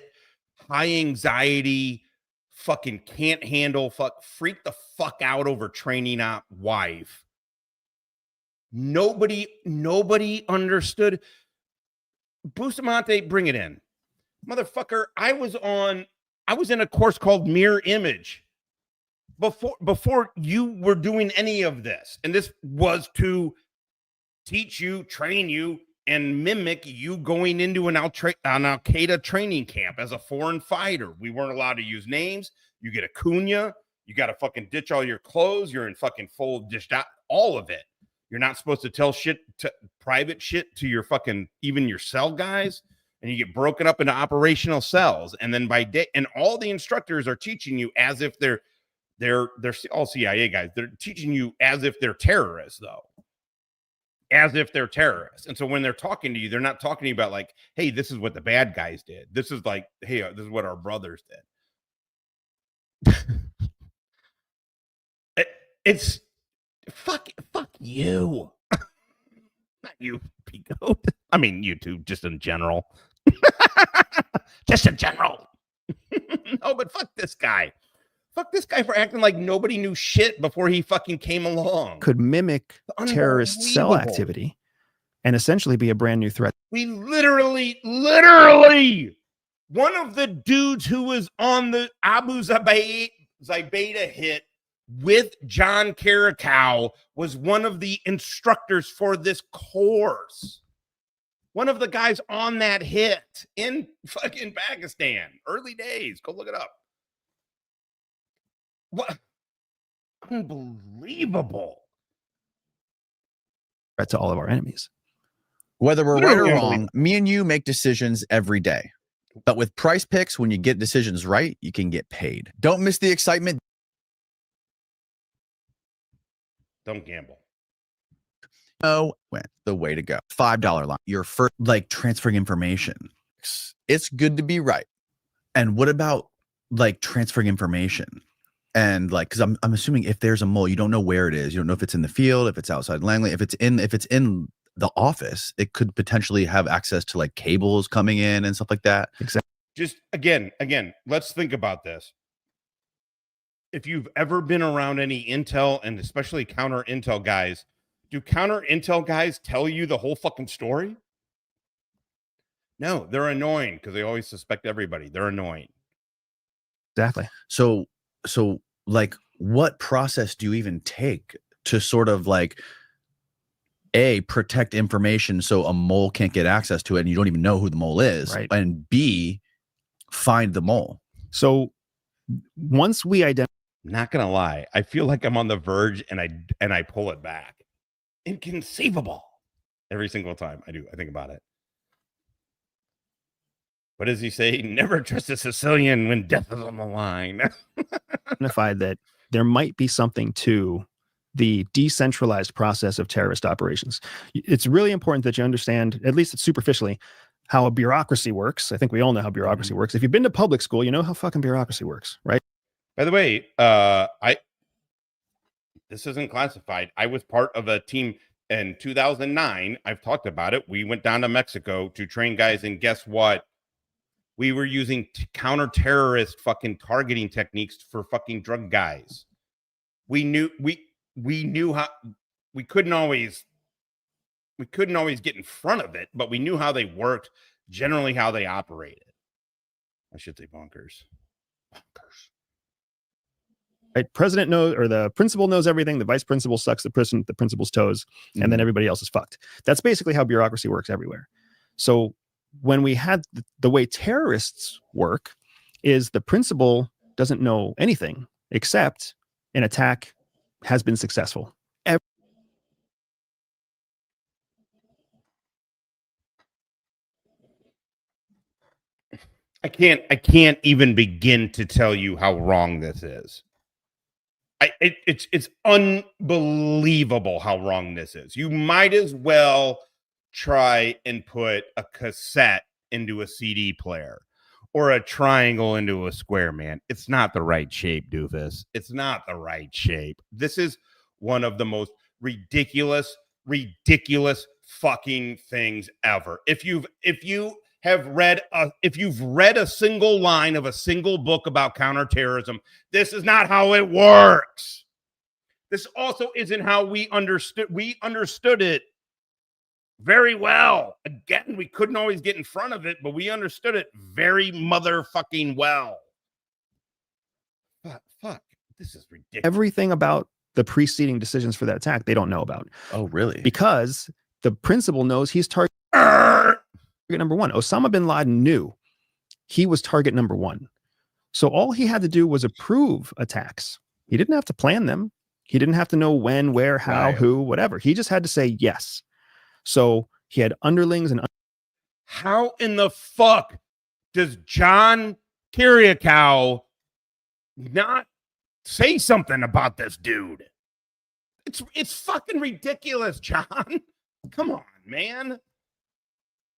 high anxiety, fucking can't handle, freak the fuck out over training op wife. Nobody understood. Bustamante, bring it in. Motherfucker, I was in a course called Mirror Image before you were doing any of this. And this was to teach you, train you, and mimic you going into an Al-Qaeda training camp as a foreign fighter. We weren't allowed to use names. You get a kunya. You got to fucking ditch all your clothes. You're in fucking full dished out, all of it. You're not supposed to tell private shit to your fucking, even your cell guys. And you get broken up into operational cells. And then by day, and all the instructors are teaching you as if they're all CIA guys. They're teaching you as if they're terrorists, though. As if they're terrorists. And so when they're talking to you, they're not talking to you about like, hey, this is what the bad guys did. This is like, hey, this is what our brothers did. It's fuck you. Not you, Pico. I mean, you two, just in general. Just in general. No, but fuck this guy. Fuck this guy for acting like nobody knew shit before he fucking came along. Could mimic terrorist cell activity and essentially be a brand new threat. We literally, one of the dudes who was on the Abu Zubaydah hit with John Carricow was one of the instructors for this course. One of the guys on that hit in fucking Pakistan, early days. Go look it up. What? Unbelievable. Threat to all of our enemies. Whether we're right or wrong, me and you make decisions every day. But with Price Picks, when you get decisions right, you can get paid. Don't miss the excitement. Don't gamble. Oh, the way to go. $5 line. Your first, like, transferring information. It's good to be right. And what about, like, transferring information? And, like, because I'm assuming if there's a mole, you don't know where it is. You don't know if it's in the field, if it's outside Langley, if it's in the office, it could potentially have access to, like, cables coming in and stuff like that. Exactly. Just again, let's think about this. If you've ever been around any intel and especially counter intel guys, do counter intel guys tell you the whole fucking story? No, they're annoying because they always suspect everybody. They're annoying. Exactly. So like, what process do you even take to sort of, like, A, protect information so a mole can't get access to it and you don't even know who the mole is, right? And B, find the mole. So once we identify, not gonna lie, I feel like I'm on the verge and I pull it back. Inconceivable. Every single time I think about it. What does he say? Never trust a Sicilian when death is on the line. identified that there might be something to the decentralized process of terrorist operations. It's really important that you understand, at least superficially, how a bureaucracy works. I think we all know how bureaucracy works. If you've been to public school, you know how fucking bureaucracy works, right? By the way, this isn't classified. I was part of a team in 2009. I've talked about it. We went down to Mexico to train guys, and guess what? We were using counter-terrorist fucking targeting techniques for fucking drug guys. We knew how we couldn't always get in front of it, but we knew how they worked, generally how they operated. I should say bonkers. Right? President knows, or the principal knows everything. The vice principal sucks the principal's toes, and then everybody else is fucked. That's basically how bureaucracy works everywhere. So when we had the way terrorists work is the principal doesn't know anything except an attack has been successful. I can't even begin to tell you how wrong this is. It's unbelievable how wrong this is. You might as well try and put a cassette into a CD player or a triangle into a square, man. It's not the right shape, Doofus. It's not the right shape. This is one of the most ridiculous fucking things ever. If you've read a single line of a single book about counterterrorism, this is not how it works. This also isn't how we understood it very well. Again, we couldn't always get in front of it, but we understood it very motherfucking well. Fuck, this is ridiculous. Everything about the preceding decisions for that attack, they don't know about. Oh, really? Because the principal knows he's target number one. Osama bin Laden knew he was target number one. So all he had to do was approve attacks. He didn't have to plan them. He didn't have to know when, where, how, who, whatever. He just had to say yes. So he had underlings and how in the fuck does John Carricow not say something about this dude? It's fucking ridiculous, John. Come on, man.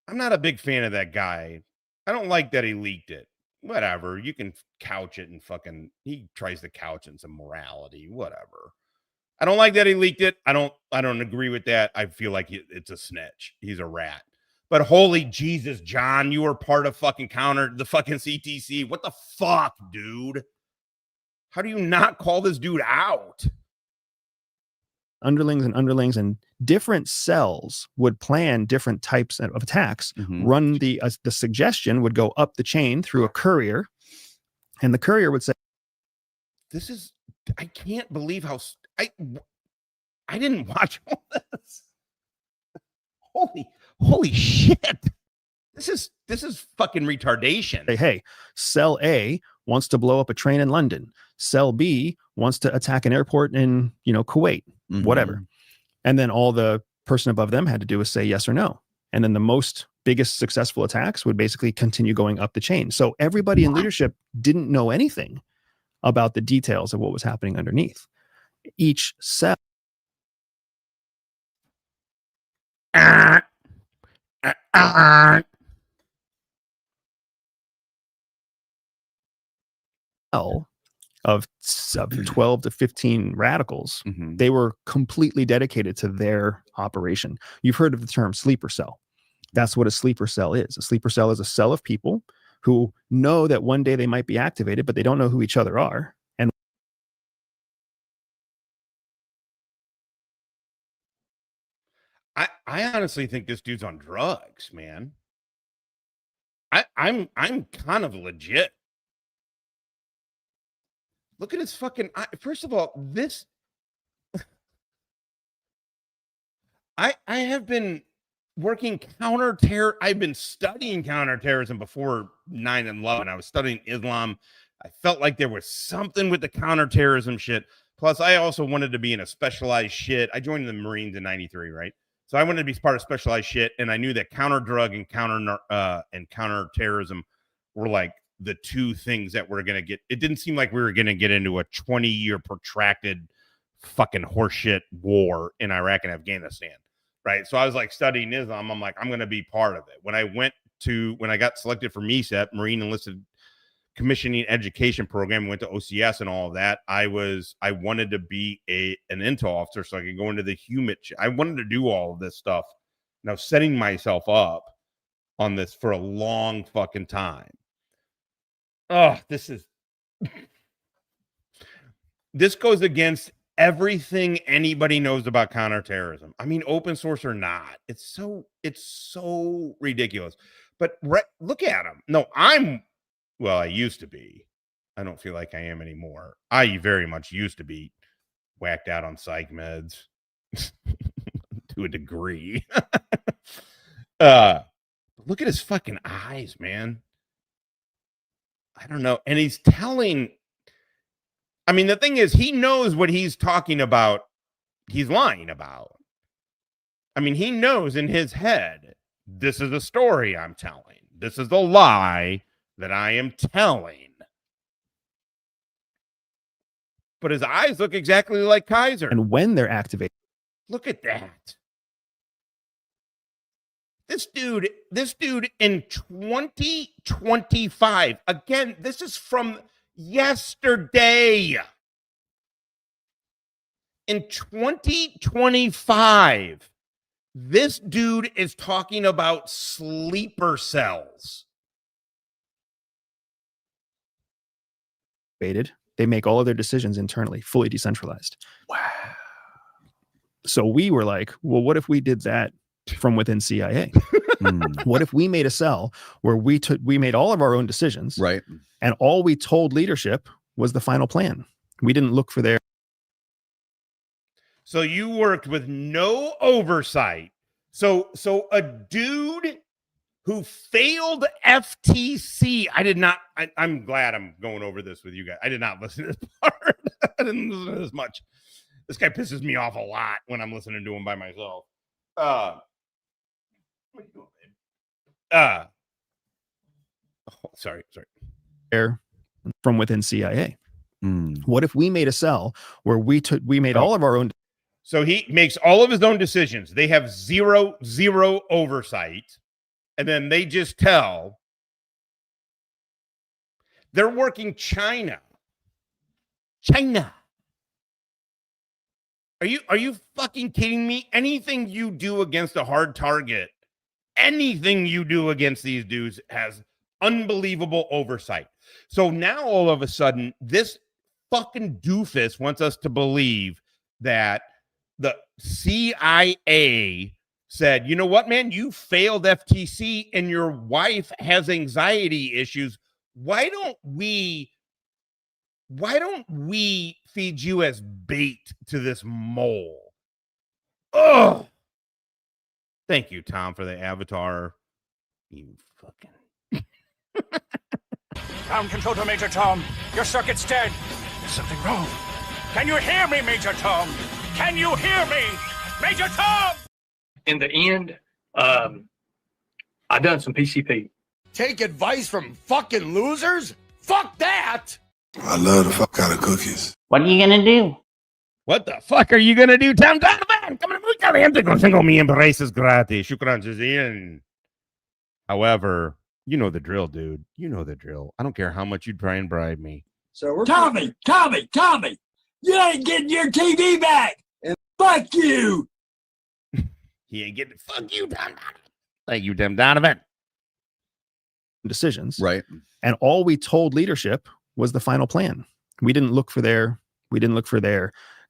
I'm not a big fan of that guy. I don't like that he leaked it. Whatever. You can couch it and fucking he tries to couch in some morality. Whatever. I don't like that he leaked it. I don't agree with that. I feel like it's a snitch. He's a rat. But holy Jesus, John, you were part of fucking the fucking CTC. What the fuck, dude? How do you not call this dude out? Underlings and different cells would plan different types of attacks. Run the suggestion would go up the chain through a courier, and the courier would say, I can't believe how I didn't watch all this. Holy shit. This is fucking retardation. Hey, cell A wants to blow up a train in London. Cell B wants to attack an airport in, Kuwait, whatever. And then all the person above them had to do was say yes or no. And then the biggest successful attacks would basically continue going up the chain. So everybody in leadership didn't know anything about the details of what was happening underneath. Each cell of 12 to 15 radicals, they were completely dedicated to their operation. You've heard of the term sleeper cell. That's what a sleeper cell is. A sleeper cell is a cell of people who know that one day they might be activated, but they don't know who each other are. And I honestly think this dude's on drugs, man. I'm kind of legit. Look at his fucking first of all, this I have been working counter-terror. I've been studying counterterrorism before 9/11. I was studying Islam. I felt like there was something with the counterterrorism shit. Plus, I also wanted to be in a specialized shit. I joined the Marines in '93, right? So I wanted to be part of specialized shit, and I knew that counter-drug and counterterrorism were like the two things that we're going to get. It didn't seem like we were going to get into a 20-year protracted fucking horseshit war in Iraq and Afghanistan, right? So I was like studying Islam. I'm like, I'm going to be part of it. When I got selected for MESEP, Marine Enlisted Commissioning Education Program, went to OCS and all of that, I wanted to be an intel officer so I could go into the HUMIT. I wanted to do all of this stuff. And I was setting myself up on this for a long fucking time. Oh, this goes against everything anybody knows about counterterrorism. I mean, open source or not, it's so ridiculous. But look at him. No, I used to be. I don't feel like I am anymore. I very much used to be whacked out on psych meds to a degree. Look at his fucking eyes, man. I don't know. And he's telling, I mean, the thing is, he knows what he's talking about. He's lying about. I mean, he knows in his head, this is a story I'm telling. This is the lie that I am telling. But his eyes look exactly like Kaiser. And when they're activated, look at that. This dude in 2025, again, this is from yesterday. In 2025, this dude is talking about sleeper cells. They make all of their decisions internally, fully decentralized. Wow. So we were like, well, what if we did that from within CIA? What if we made a cell where we made all of our own decisions, right? And all we told leadership was the final plan. We didn't look for their. So you worked with no oversight. So a dude who failed FTC. I'm glad I'm going over this with you guys. I did not listen to this part. I didn't listen to this much. This guy pisses me off a lot when I'm listening to him by myself. What are you doing, babe? Sorry. From within CIA. What if we made a cell where we made all of our own. So he makes all of his own decisions. They have zero oversight. And then they just tell they're working China. Are you fucking kidding me? Anything you do against a hard target, anything you do against these dudes has unbelievable oversight. So now all of a sudden, this fucking doofus wants us to believe that the CIA said, you know what, man, you failed FTC and your wife has anxiety issues. Why don't we feed you as bait to this mole? Oh, thank you, Tom, for the avatar. You fucking. Ground control to Major Tom. Your circuit's dead. There's something wrong. Can you hear me, Major Tom? Can you hear me, Major Tom? In the end, I done some PCP. Take advice from fucking losers? Fuck that! I love the fuck out of cookies. What are you gonna do? What the fuck are you gonna do, Tom Donovan? Come on, muy caliente consigo mi embraces gratis. Shukran jazilan. However, you know the drill, dude. You know the drill. I don't care how much you try and bribe me. So we're Tommy, you ain't getting your TV back, and fuck you. He ain't getting fuck you, Tom Donovan. Thank you, Tim Donovan. Decisions, right? And all we told leadership was the final plan. We didn't look for their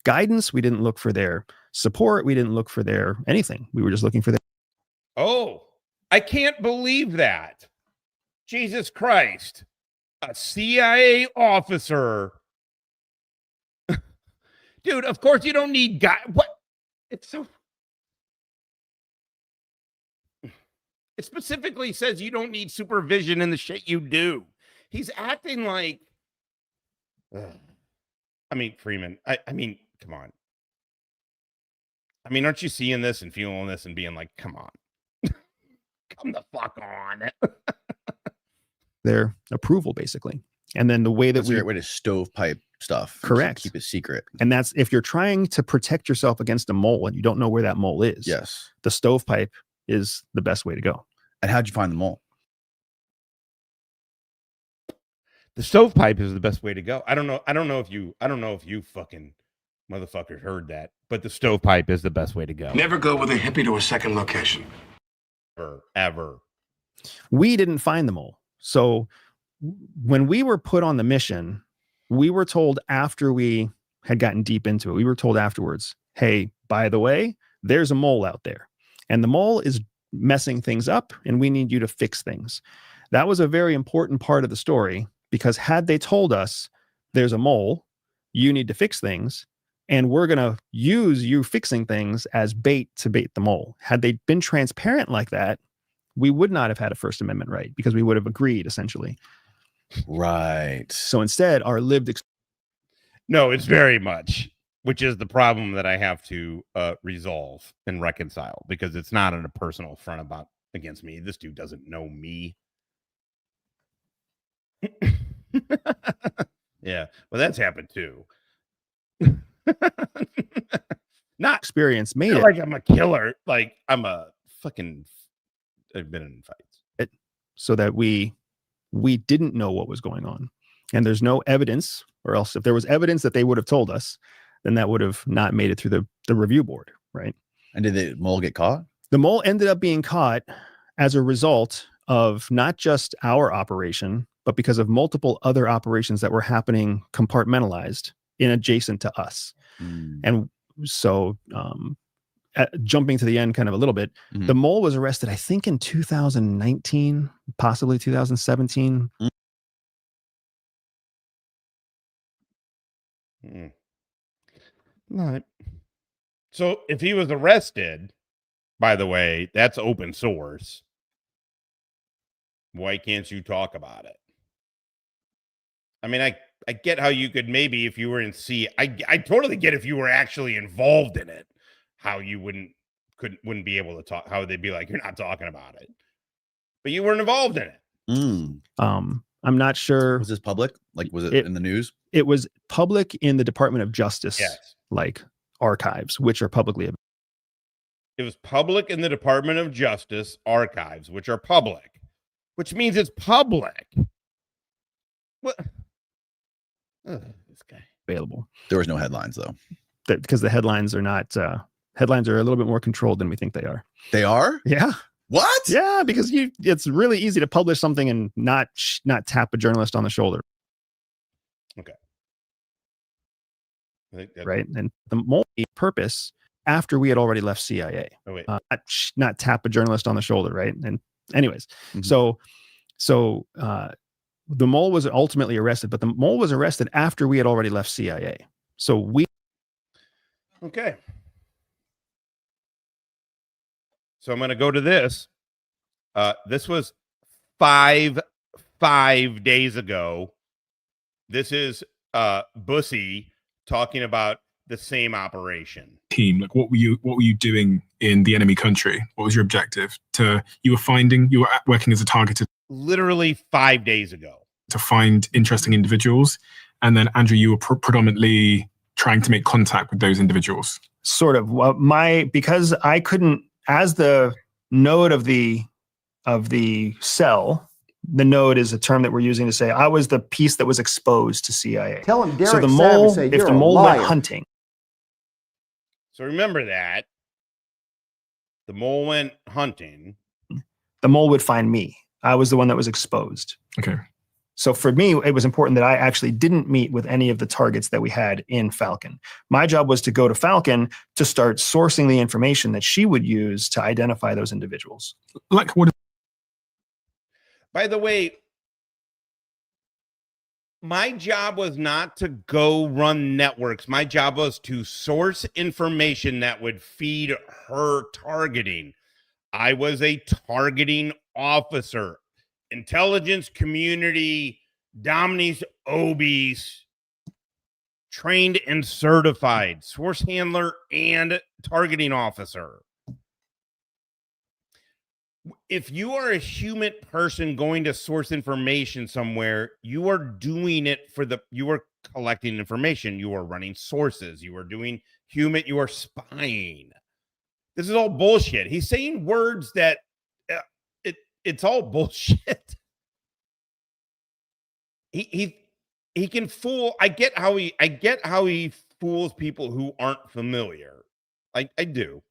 guidance. We didn't look for their support. We didn't look for their anything. We were just looking for their. Oh, I can't believe that. Jesus Christ. A CIA officer. Dude, of course you don't need what? It's so. It specifically says you don't need supervision in the shit you do. He's acting like. I mean, Freeman. I mean, come on. I mean, aren't you seeing this and feeling this and being like, come on. Come the fuck on. Their approval, basically. And then the way that that's a great way to stovepipe stuff. Correct. Keep it secret. And that's if you're trying to protect yourself against a mole and you don't know where that mole is. Yes. The stovepipe is the best way to go. And how'd you find the mole? The stovepipe is the best way to go. I don't know if you fucking motherfuckers heard that, but the stovepipe is the best way to go. Never go with a hippie to a second location. Ever. We didn't find the mole. So when we were put on the mission, we were told after we had gotten deep into it, we were told afterwards, hey, by the way, there's a mole out there and the mole is messing things up and we need you to fix things. That was a very important part of the story because had they told us there's a mole, you need to fix things, and we're going to use you fixing things as bait to bait the mole. Had they been transparent like that, we would not have had a First Amendment right because we would have agreed essentially. Right. So instead, our lived no, it's very much, which is the problem that I have to resolve and reconcile because it's not in a personal front against me. This dude doesn't know me. Yeah, well, that's happened too. Not experience made it like I'm a killer. Like I'm a fucking. I've been in fights. So that we didn't know what was going on, and there's no evidence, or else if there was evidence that they would have told us, then that would have not made it through the review board, right? And did the mole get caught? The mole ended up being caught as a result of not just our operation, but because of multiple other operations that were happening compartmentalized in adjacent to us. And so jumping to the end kind of a little bit, the mole was arrested, I think in 2019, possibly 2017. Right. So if he was arrested, by the way, that's open source. Why can't you talk about it? I mean, I get how you could maybe if you were in I totally get if you were actually involved in it, how you wouldn't be able to talk, how they'd be like, you're not talking about it. But you weren't involved in it. I'm not sure. Was this public? Like, was it in the news? It was public in the Department of Justice, like archives, which are publicly available. It was public in the Department of Justice archives, which are public, which means it's public. What? This guy. Available. There was no headlines though. Because the headlines are not headlines are a little bit more controlled than we think they are. They are? Yeah. What? Yeah, because it's really easy to publish something and not tap a journalist on the shoulder. Okay. right? And the mole purpose after we had already left CIA. Oh, wait. Not tap a journalist on the shoulder, right? And anyways, so the mole was ultimately arrested, but the mole was arrested after we had already left CIA. So we. Okay. So I'm going to go to this. This was five days ago. This is Bussy talking about the same operation. Team, like what were you doing in the enemy country? What was your objective? You were working as a targeted. Literally 5 days ago. To find interesting individuals, and then Andrew, you were predominantly trying to make contact with those individuals. Sort of. Well, because I couldn't, as the node of the cell. The node is a term that we're using to say I was the piece that was exposed to CIA. Tell him Derek so the mole, Savage, if the mole went hunting. So remember that. The mole went hunting. The mole would find me. I was the one that was exposed. Okay. So for me, it was important that I actually didn't meet with any of the targets that we had in Falcon. My job was to go to Falcon to start sourcing the information that she would use to identify those individuals. Like what? By the way, my job was not to go run networks. My job was to source information that would feed her targeting. I was a targeting officer, intelligence community, Dominis Obis, trained and certified, source handler and targeting officer. If you are a human person going to source information somewhere, you are doing it you are collecting information. You are running sources. You are doing you are spying. This is all bullshit. He's saying words that it's all bullshit. He can fool. I get how he fools people who aren't familiar. I do.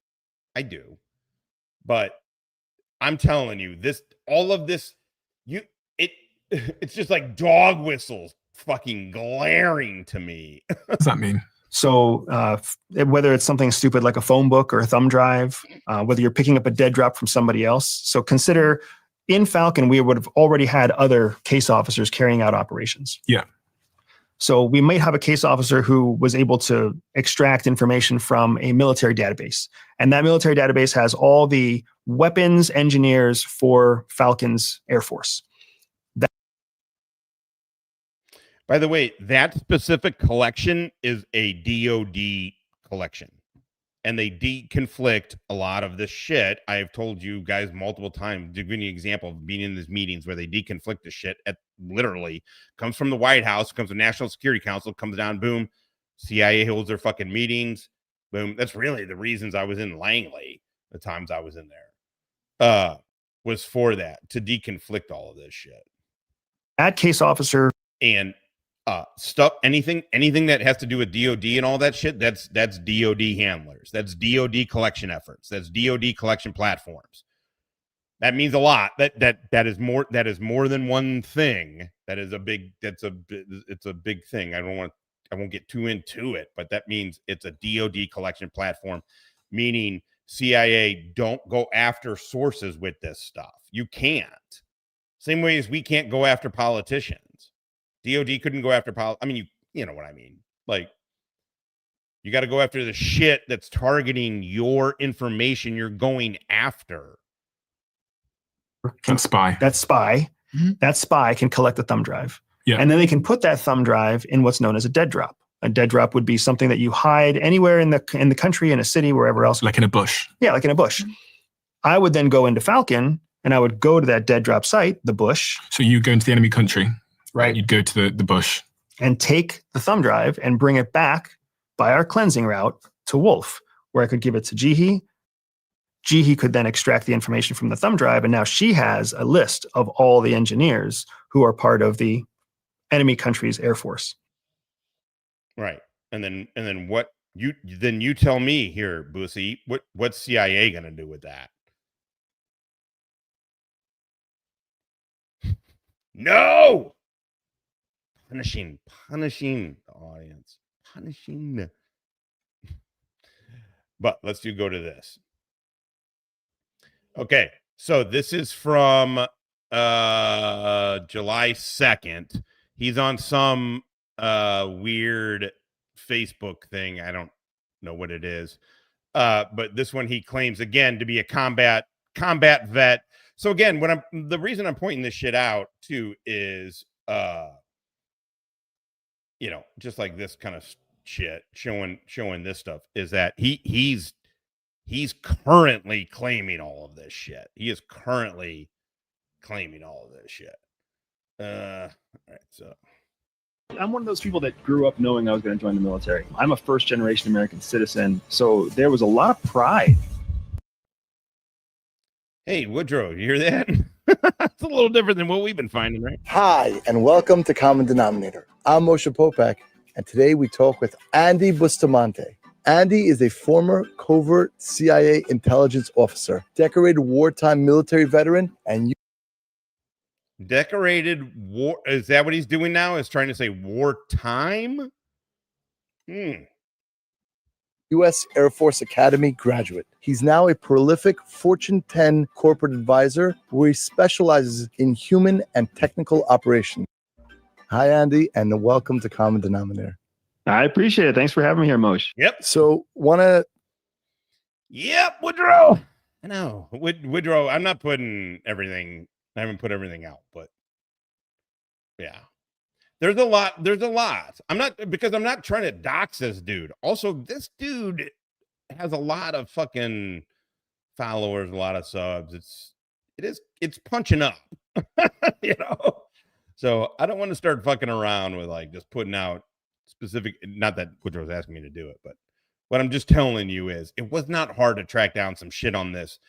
But I'm telling you, all of this, it's just like dog whistles fucking glaring to me. What does that mean? So whether it's something stupid like a phone book or a thumb drive, whether you're picking up a dead drop from somebody else. So consider in Falcon, we would have already had other case officers carrying out operations. Yeah. So we might have a case officer who was able to extract information from a military database. And that military database has all the weapons engineers for Falcon's Air Force. By the way, that specific collection is a DOD collection. And they deconflict a lot of this shit. I've told you guys multiple times, to give you an example of being in these meetings where they deconflict the shit literally comes from the White House, comes from National Security Council, comes down, boom, CIA holds their fucking meetings, boom. That's really the reasons I was in Langley, the times I was in there, was for that, to deconflict all of this shit. That case officer and stuff, anything that has to do with DOD and all that shit, that's DOD handlers. That's DOD collection efforts. That's DOD collection platforms. That means a lot. That is more than one thing. It's a big thing. I won't get too into it, but that means it's a DOD collection platform, meaning CIA don't go after sources with this stuff. You can't. Same way as we can't go after politicians. DOD couldn't go after I mean, you know what I mean. Like, you got to go after the shit that's targeting your information you're going after. That spy. Mm-hmm. That spy can collect a thumb drive. Yeah. And then they can put that thumb drive in what's known as a dead drop. A dead drop would be something that you hide anywhere in the country, in a city, wherever else. Like in a bush. Yeah, like in a bush. I would then go into Falcon and I would go to that dead drop site, the bush. So you go into the enemy country. Right. You'd go to the bush. And take the thumb drive and bring it back by our cleansing route to Wolf, where I could give it to Jihi. Jihi could then extract the information from the thumb drive, and now she has a list of all the engineers who are part of the enemy country's Air Force. Right. And then what you tell me here, Bussy, what's CIA gonna do with that? No! Punishing the audience. punishing. But let's go to this. Okay, so this is from July 2nd. He's on some weird Facebook thing. I don't know what it is. But this one he claims again to be a combat vet. So again, the reason I'm pointing this shit out too is just like this kind of shit showing this stuff is that he's currently claiming all of this shit. He is currently claiming all of this shit. All right, so I'm one of those people that grew up knowing I was going to join the military. I'm a first-generation American citizen, so there was a lot of pride. Hey, Woodrow, you hear that? It's a little different than what we've been finding, right? Hi, and welcome to Common Denominator. I'm Moshe Popek, and today we talk with Andy Bustamante. Andy is a former covert CIA intelligence officer, decorated wartime military veteran, and decorated war. Is that what he's doing now? Is trying to say wartime? U.S. Air Force Academy graduate. He's now a prolific Fortune 10 corporate advisor where he specializes in human and technical operations. Hi, Andy, and welcome to Common Denominator. I appreciate it. Thanks for having me here, Moshe. Yep. So, Yep, Woodrow. I know. Woodrow, I'm not putting everything. I haven't put everything out, but yeah. There's a lot. I'm not trying to dox this dude. Also, this dude has a lot of fucking followers, a lot of subs. It's punching up, So I don't want to start fucking around with like just putting out specific, not that Woodrow's asking me to do it, but what I'm just telling you is it was not hard to track down some shit on this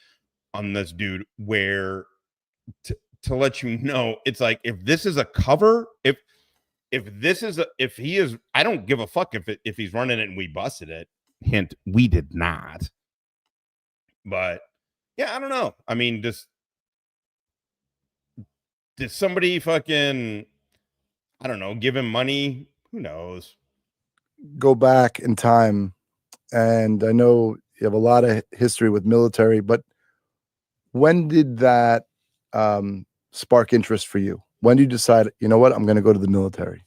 dude where to let you know, it's like, if this is a cover, if he is, I don't give a fuck if he's running it and we busted it. Hint, we did not. But yeah, I don't know. I mean, did somebody fucking, I don't know, give him money? Who knows? go back in time, and I know you have a lot of history with military, but when did that spark interest for you? When did you decide, you know what, I'm going to go to the military?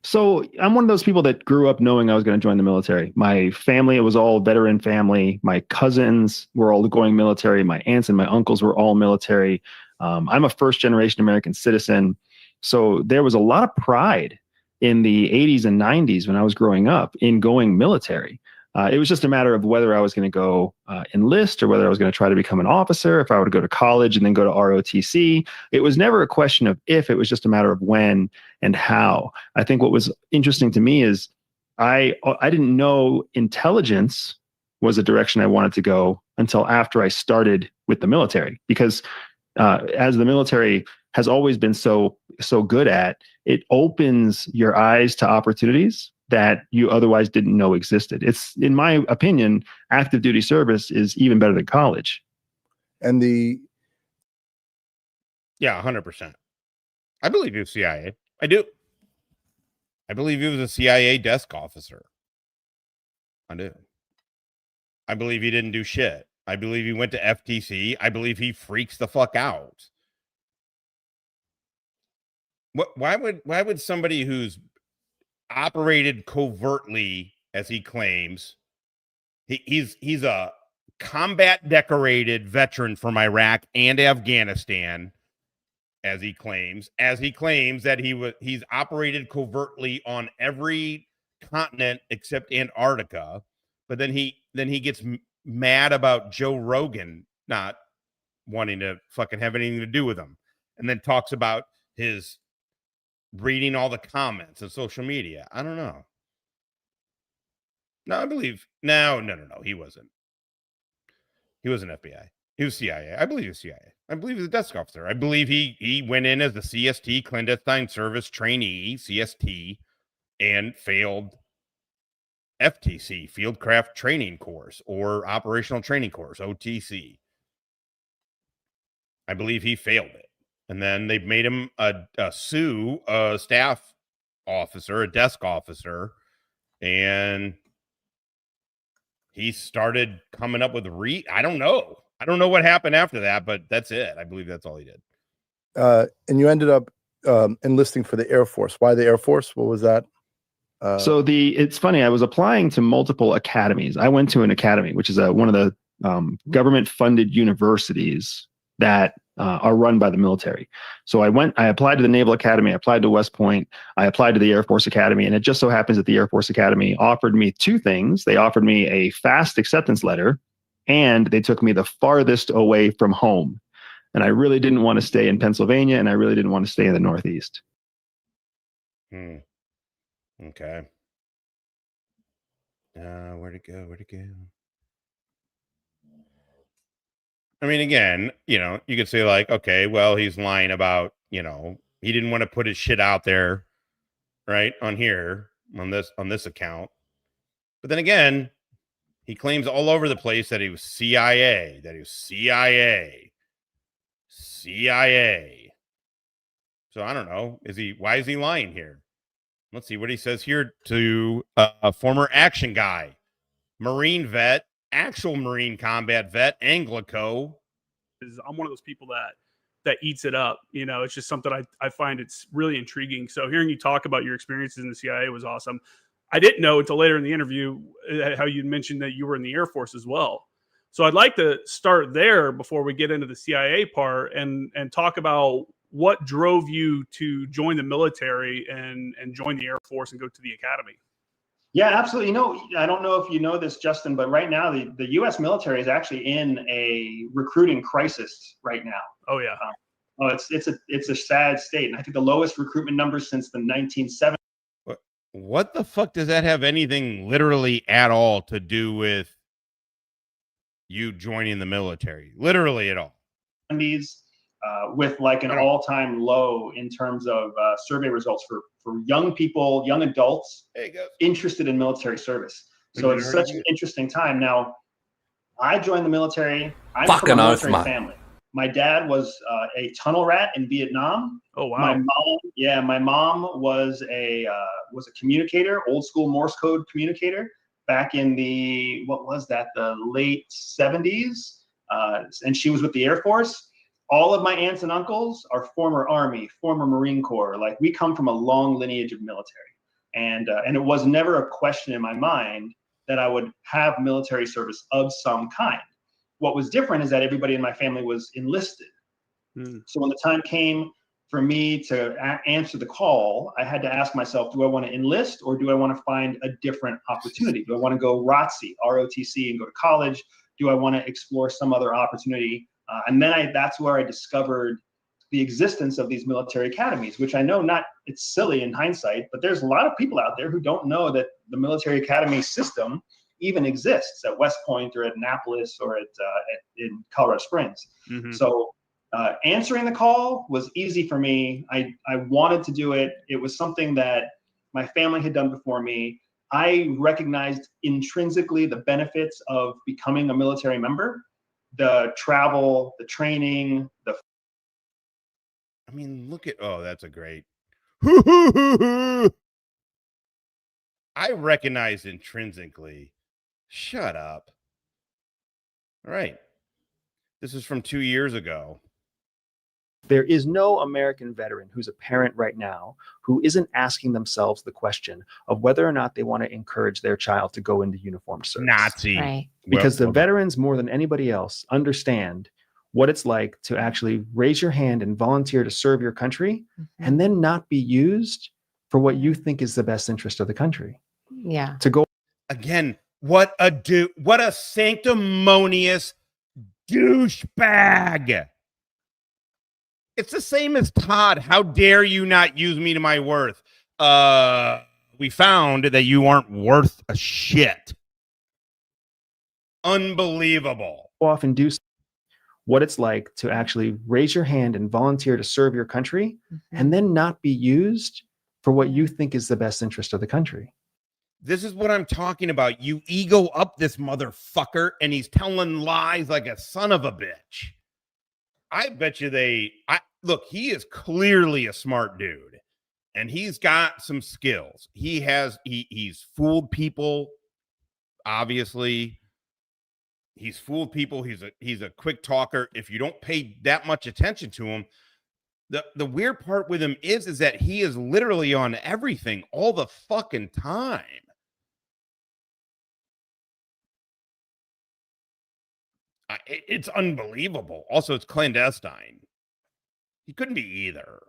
So I'm one of those people that grew up knowing I was going to join the military. My family, it was all veteran family. My cousins were all going military. My aunts and my uncles were all military. I'm a first generation American citizen. So there was a lot of pride in the 80s and 90s when I was growing up in going military. It was just a matter of whether I was going to go enlist or whether I was going to try to become an officer, if I would go to college and then go to ROTC. It was never a question of if, it was just a matter of when and how. I think what was interesting to me is I didn't know intelligence was a direction I wanted to go until after I started with the military, because as the military has always been so good at, it opens your eyes to opportunities that you otherwise didn't know existed. It's, in my opinion, active duty service is even better than college. And yeah, 100%. I believe he was CIA. I do. I believe he was a CIA desk officer. I do. I believe he didn't do shit. I believe he went to FTC. I believe he freaks the fuck out. Why would somebody who's operated covertly, as he claims, he's a combat decorated veteran from Iraq and Afghanistan, as he claims that he's operated covertly on every continent except Antarctica, but then he gets mad about Joe Rogan not wanting to fucking have anything to do with him, and then talks about his reading all the comments on social media. I don't know. No, I believe no. He wasn't. He wasn't FBI. He was CIA. I believe he was CIA. I believe he was a desk officer. I believe he went in as the CST, clandestine service trainee, CST, and failed FTC, Fieldcraft Training Course, or Operational Training Course, OTC. I believe he failed it. And then they made him a staff officer, a desk officer, and he started coming up with I don't know what happened after that, but that's it. I believe that's all he did. And you ended up enlisting for the Air Force. Why the Air Force? What was that? So it's funny. I was applying to multiple academies. I went to an academy, which is one of the government-funded universities that are run by the military. So I applied to the Naval Academy, I applied to West Point, I applied to the Air Force Academy, and it just so happens that the Air Force Academy offered me two things. They offered me a fast acceptance letter, and they took me the farthest away from home. And I really didn't want to stay in Pennsylvania, and I really didn't want to stay in the Northeast. Okay. Where'd it go? I mean, again, you could say like, okay, well, he's lying about, he didn't want to put his shit out there, right? On this account. But then again, he claims all over the place that he was CIA. So I don't know. Why is he lying here? Let's see what he says here to a former action guy, Marine vet, actual Marine combat vet, Anglico. I'm one of those people that eats it up. It's just something I find it's really intriguing. So hearing you talk about your experiences in the CIA was awesome. I didn't know until later in the interview how you mentioned that you were in the Air Force as well. So I'd like to start there before we get into the CIA part and talk about what drove you to join the military and join the Air Force and go to the academy. Yeah, absolutely. I don't know if you know this, Justin, but right now the U.S. military is actually in a recruiting crisis right now. Oh yeah. It's a sad state, and I think the lowest recruitment numbers since the 1970s. What the fuck does that have anything literally at all to do with you joining the military? Literally at all? With like an all-time low in terms of survey results for young people, young adults interested in military service. So it's such an interesting time. Now, I joined the military. I'm from a military family. My dad was a tunnel rat in Vietnam. Oh wow! My mom was a communicator, old school Morse code communicator back in the late 70s, and she was with the Air Force. All of my aunts and uncles are former Army, former Marine Corps. Like, we come from a long lineage of military, and it was never a question in my mind that I would have military service of some kind. What was different is that everybody in my family was enlisted. So when the time came for me to answer the call, I had to ask myself, do I want to enlist or do I want to find a different opportunity? Do I want to go ROTC, ROTC, and go to college? Do I want to explore some other opportunity? And then that's where I discovered the existence of these military academies, which I know it's silly in hindsight, but there's a lot of people out there who don't know that the military academy system even exists at West Point or at Annapolis or in Colorado Springs. Mm-hmm. So answering the call was easy for me. I wanted to do it. It was something that my family had done before me. I recognized intrinsically the benefits of becoming a military member, the travel, the training, that's a great. I recognize intrinsically. Shut up. All right. This is from 2 years ago. There is no American veteran who's a parent right now who isn't asking themselves the question of whether or not they want to encourage their child to go into uniformed service. Nazi. Right. Because the veterans, more than anybody else, understand what it's like to actually raise your hand and volunteer to serve your country, and then not be used for what you think is the best interest of the country. Yeah. To go again. What a sanctimonious douchebag. It's the same as Todd. How dare you not use me to my worth? We found that you aren't worth a shit. Unbelievable. Off and do what it's like to actually raise your hand and volunteer to serve your country, and then not be used for what you think is the best interest of the country. This is what I'm talking about. You ego up this motherfucker, and he's telling lies like a son of a bitch. I bet you look, he is clearly a smart dude. and he's got some skills. He's fooled people. Obviously, he's fooled people. He's a quick talker. If you don't pay that much attention to him, the weird part with him is that he is literally on everything all the fucking time. It's unbelievable. Also, it's clandestine. He couldn't be either.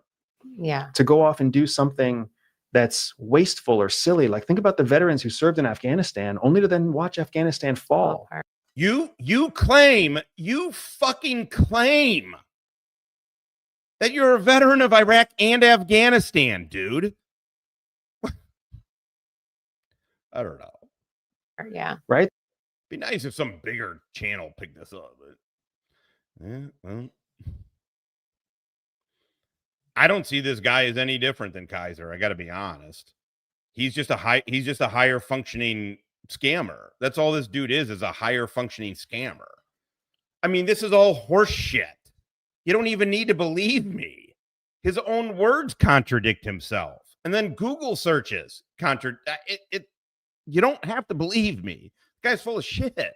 Yeah. To go off and do something that's wasteful or silly. Like, think about the veterans who served in Afghanistan, only to then watch Afghanistan fall. You fucking claim that you're a veteran of Iraq and Afghanistan, dude. I don't know. Yeah. Right? Be nice if some bigger channel picked this up. But yeah, well, I don't see this guy as any different than Kaiser. I got to be honest. He's just a higher functioning scammer. That's all this dude is a higher functioning scammer. I mean, this is all horse shit. You don't even need to believe me. His own words contradict himself. And then Google searches you don't have to believe me. The guy's full of shit.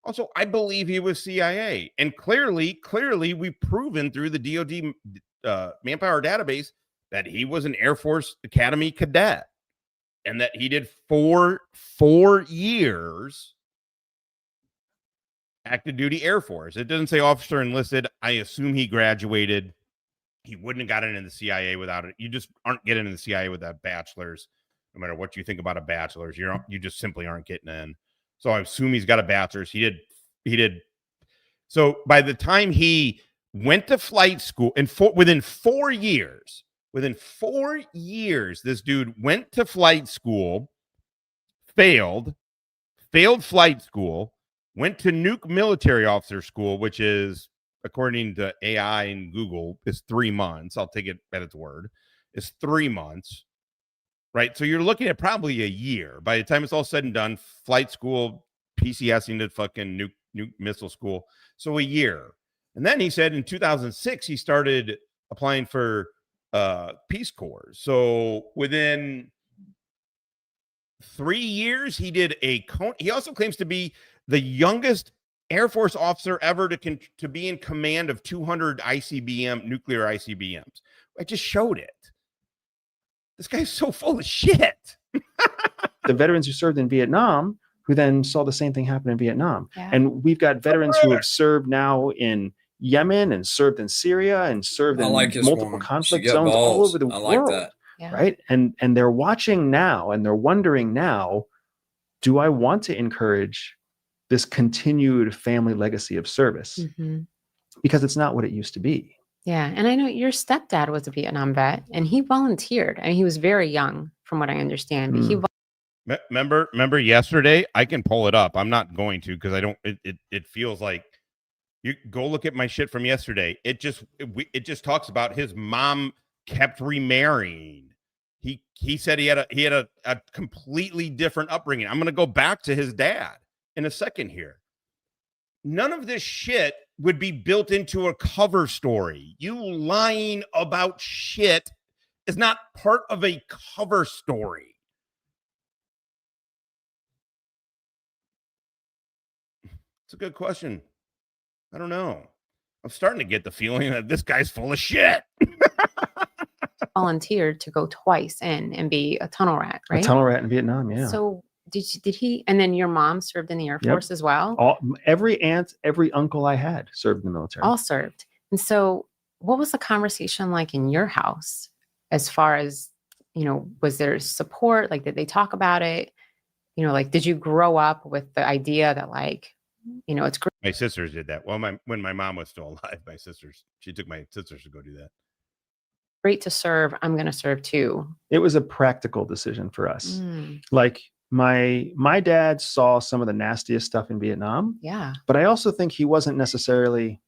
Also, I believe he was CIA. And clearly we've proven through the DOD manpower database that he was an Air Force Academy cadet and that he did four years active duty Air Force. It doesn't say officer enlisted. I assume he graduated. He wouldn't have gotten into the CIA without it. You just aren't getting into the CIA without bachelor's. No matter what you think about a bachelor's, you just simply aren't getting in. So I assume he's got a bachelor's. He did. So by the time he went to flight school, and within 4 years, this dude went to flight school, failed flight school, went to nuke military officer school, which is, according to AI and Google, is 3 months. I'll take it at its word. It's 3 months, right? So you're looking at probably a year. By the time it's all said and done, flight school, PCSing to fucking nuke missile school. So a year. And then he said in 2006, he started applying for Peace Corps. So within 3 years, he did he also claims to be the youngest Air Force officer ever to be in command of 200 nuclear ICBMs. I just showed it. This guy's so full of shit. The veterans who served in Vietnam, who then saw the same thing happen in Vietnam. Yeah. And we've got veterans who have served now in Yemen and served in Syria and served in multiple conflict zones all over the world. I like that. Yeah. Right. And they're watching now and they're wondering now, do I want to encourage this continued family legacy of service? Mm-hmm. Because it's not what it used to be. Yeah. And I know your stepdad was a Vietnam vet and he volunteered. I mean, he was very young from what I understand, but he Remember yesterday? I can pull it up. I'm not going to because I don't. It feels like you go look at my shit from yesterday. It just talks about his mom kept remarrying. He said he had a completely different upbringing. I'm going to go back to his dad in a second here. None of this shit would be built into a cover story. You lying about shit is not part of a cover story. It's a good question. I don't know. I'm starting to get the feeling that this guy's full of shit. volunteered to go twice in and be a tunnel rat, right? A tunnel rat in Vietnam, yeah. So did he? And then your mom served in the Air Force as well? Every aunt, every uncle I had served in the military. All served. And so what was the conversation like in your house as far as, was there support? Like, did they talk about it? Like, did you grow up with the idea that it's great? My sisters did that. Well, when my mom was still alive, she took my sisters to go do that. Great to serve. I'm going to serve too. It was a practical decision for us. Like my dad saw some of the nastiest stuff in Vietnam. Yeah. But I also think he wasn't necessarily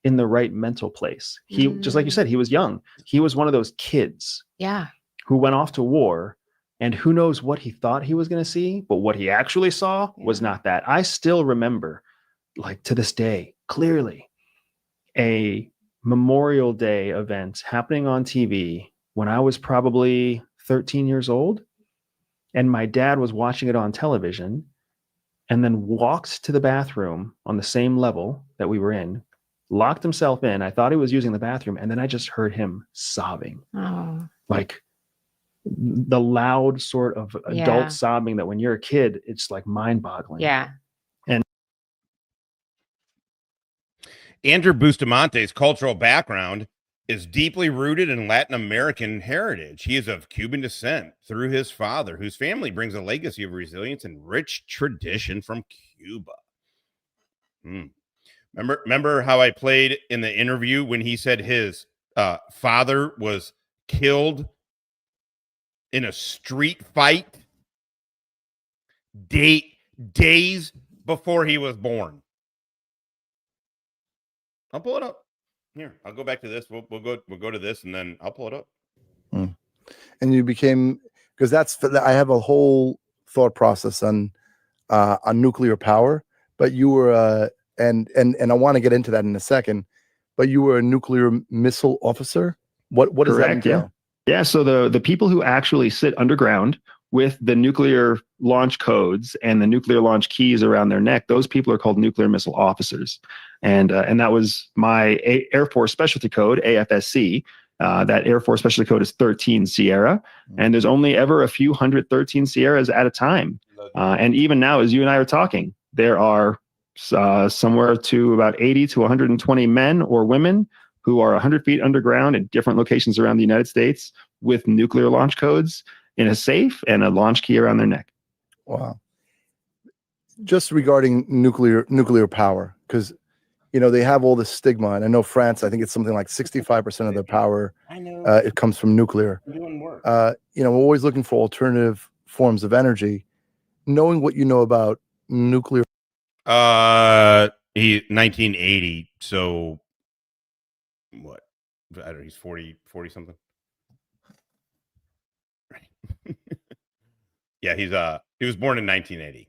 in the right mental place. He, just like you said, he was young. He was one of those kids. Yeah. Who went off to war. And who knows what he thought he was going to see, but what he actually saw was not that. I still remember, like to this day, clearly, a Memorial Day event happening on TV when I was probably 13 years old, and my dad was watching it on television and then walked to the bathroom on the same level that we were in, locked himself in. I thought he was using the bathroom, and then I just heard him sobbing. Oh. Like the loud sort of adult sobbing that when you're a kid, it's like mind-boggling. Yeah. And Andrew Bustamante's cultural background is deeply rooted in Latin American heritage. He is of Cuban descent through his father, whose family brings a legacy of resilience and rich tradition from Cuba. Remember how I played in the interview when he said his father was killed in a street fight days before he was born? I'll pull it up. Here, I'll go back to this. We'll go to this, and then I'll pull it up. And you became, because I have a whole thought process on nuclear power, but you were and I want to get into that in a second, but you were a nuclear missile officer. What does that entail? Yeah. So the people who actually sit underground with the nuclear launch codes and the nuclear launch keys around their neck, those people are called nuclear missile officers. And that was my Air Force specialty code, AFSC. That Air Force specialty code is 13 Sierra. And there's only ever a few hundred 13 Sierras at a time. And even now, as you and I are talking, there are somewhere to about 80 to 120 men or women who are 100 feet underground in different locations around the United States with nuclear launch codes in a safe and a launch key around their neck. Wow. Just regarding nuclear power, because they have all this stigma, and I know France, I think it's something like 65% of their power, it comes from nuclear. I'm doing work. We're always looking for alternative forms of energy. Knowing what you know about nuclear. 1980. So what? I don't know. He's 40 something. Right. Yeah, he was born in 1980.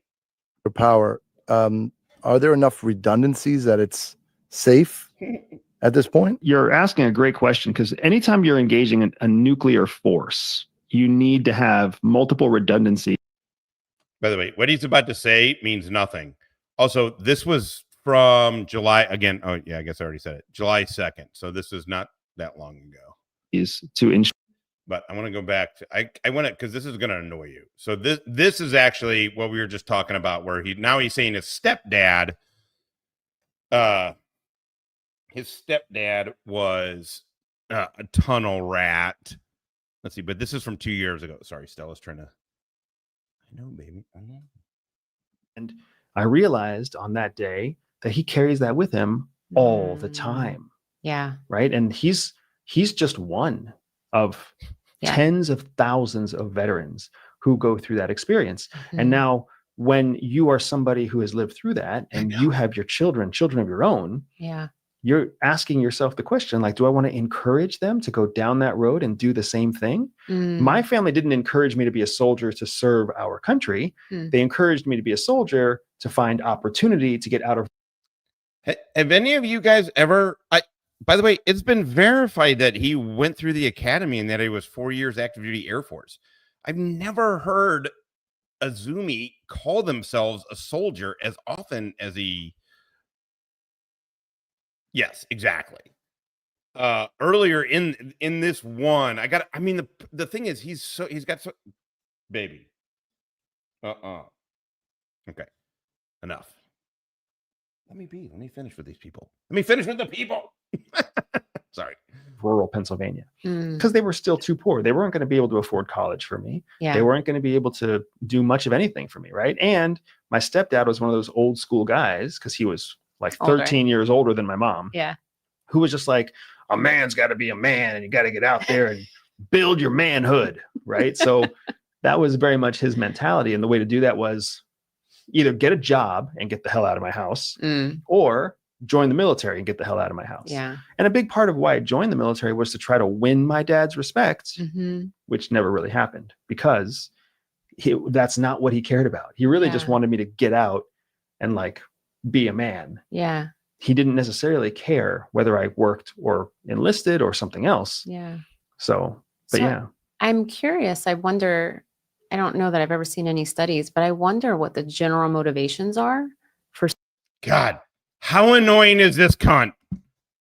Power. Are there enough redundancies that it's safe at this point? You're asking a great question, because anytime you're engaging in a nuclear force, you need to have multiple redundancy. By the way, what he's about to say means nothing. Also, this was from July again. Oh, yeah, I guess I already said it. July 2nd. So this is not that long ago. Is to ensure. But I want to go back to I want to, because this is going to annoy you. So this is actually what we were just talking about, where he's saying his stepdad was a tunnel rat. Let's see, but this is from 2 years ago. Sorry, Stella's trying to. I know, baby. I know. And I realized on that day that he carries that with him all the time. Yeah. Right. And he's just one of tens of thousands of veterans who go through that experience. And now when you are somebody who has lived through that and you have your children of your own, you're asking yourself the question, like, do I want to encourage them to go down that road and do the same thing? My family didn't encourage me to be a soldier to serve our country. They encouraged me to be a soldier to find opportunity to get out of. Have any of you guys ever, by the way, it's been verified that he went through the academy and that he was 4 years active duty Air Force. I've never heard Azumi call themselves a soldier as often as he. Yes, exactly. Earlier in this one, the thing is, he's got baby. Okay. Enough. Let me finish with these people. Let me finish with the people. Sorry. Rural Pennsylvania, because they were still too poor. They weren't going to be able to afford college for me. They weren't going to be able to do much of anything for me. Right. And my stepdad was one of those old school guys, because he was like 13 years older than my mom. Yeah. Who was just like, a man's got to be a man and you got to get out there and build your manhood. Right. So that was very much his mentality. And the way to do that was either get a job and get the hell out of my house or join the military and get the hell out of my house. Yeah. And a big part of why I joined the military was to try to win my dad's respect, which never really happened, because that's not what he cared about. He really just wanted me to get out and like be a man. Yeah. He didn't necessarily care whether I worked or enlisted or something else. Yeah. So But So yeah, I'm curious. I wonder, I don't know that I've ever seen any studies, but I wonder what the general motivations are for. God, how annoying is this cunt?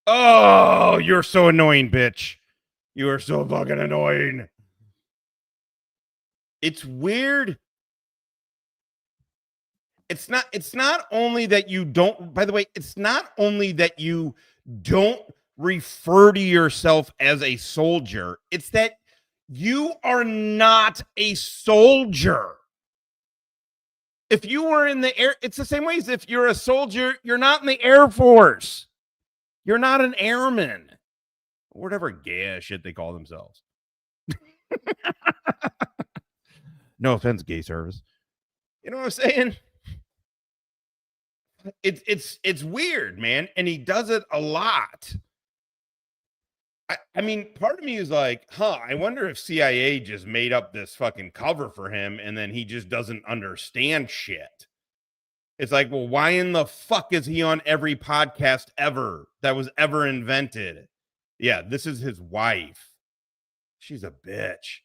Oh, you're so annoying, bitch. You are so fucking annoying. It's weird. It's not only that you don't, by the way, it's not only that you don't refer to yourself as a soldier, it's that you are not a soldier. If you were in the air, it's the same way as if you're a soldier, you're not in the Air Force. You're not an airman. Whatever gay ass shit they call themselves. No offense, gay service. You know what I'm saying? It's weird, man. And he does it a lot. I mean, part of me is like, I wonder if CIA just made up this fucking cover for him and then he just doesn't understand shit. It's like, well, why in the fuck is he on every podcast ever that was ever invented? Yeah, this is his wife. She's a bitch.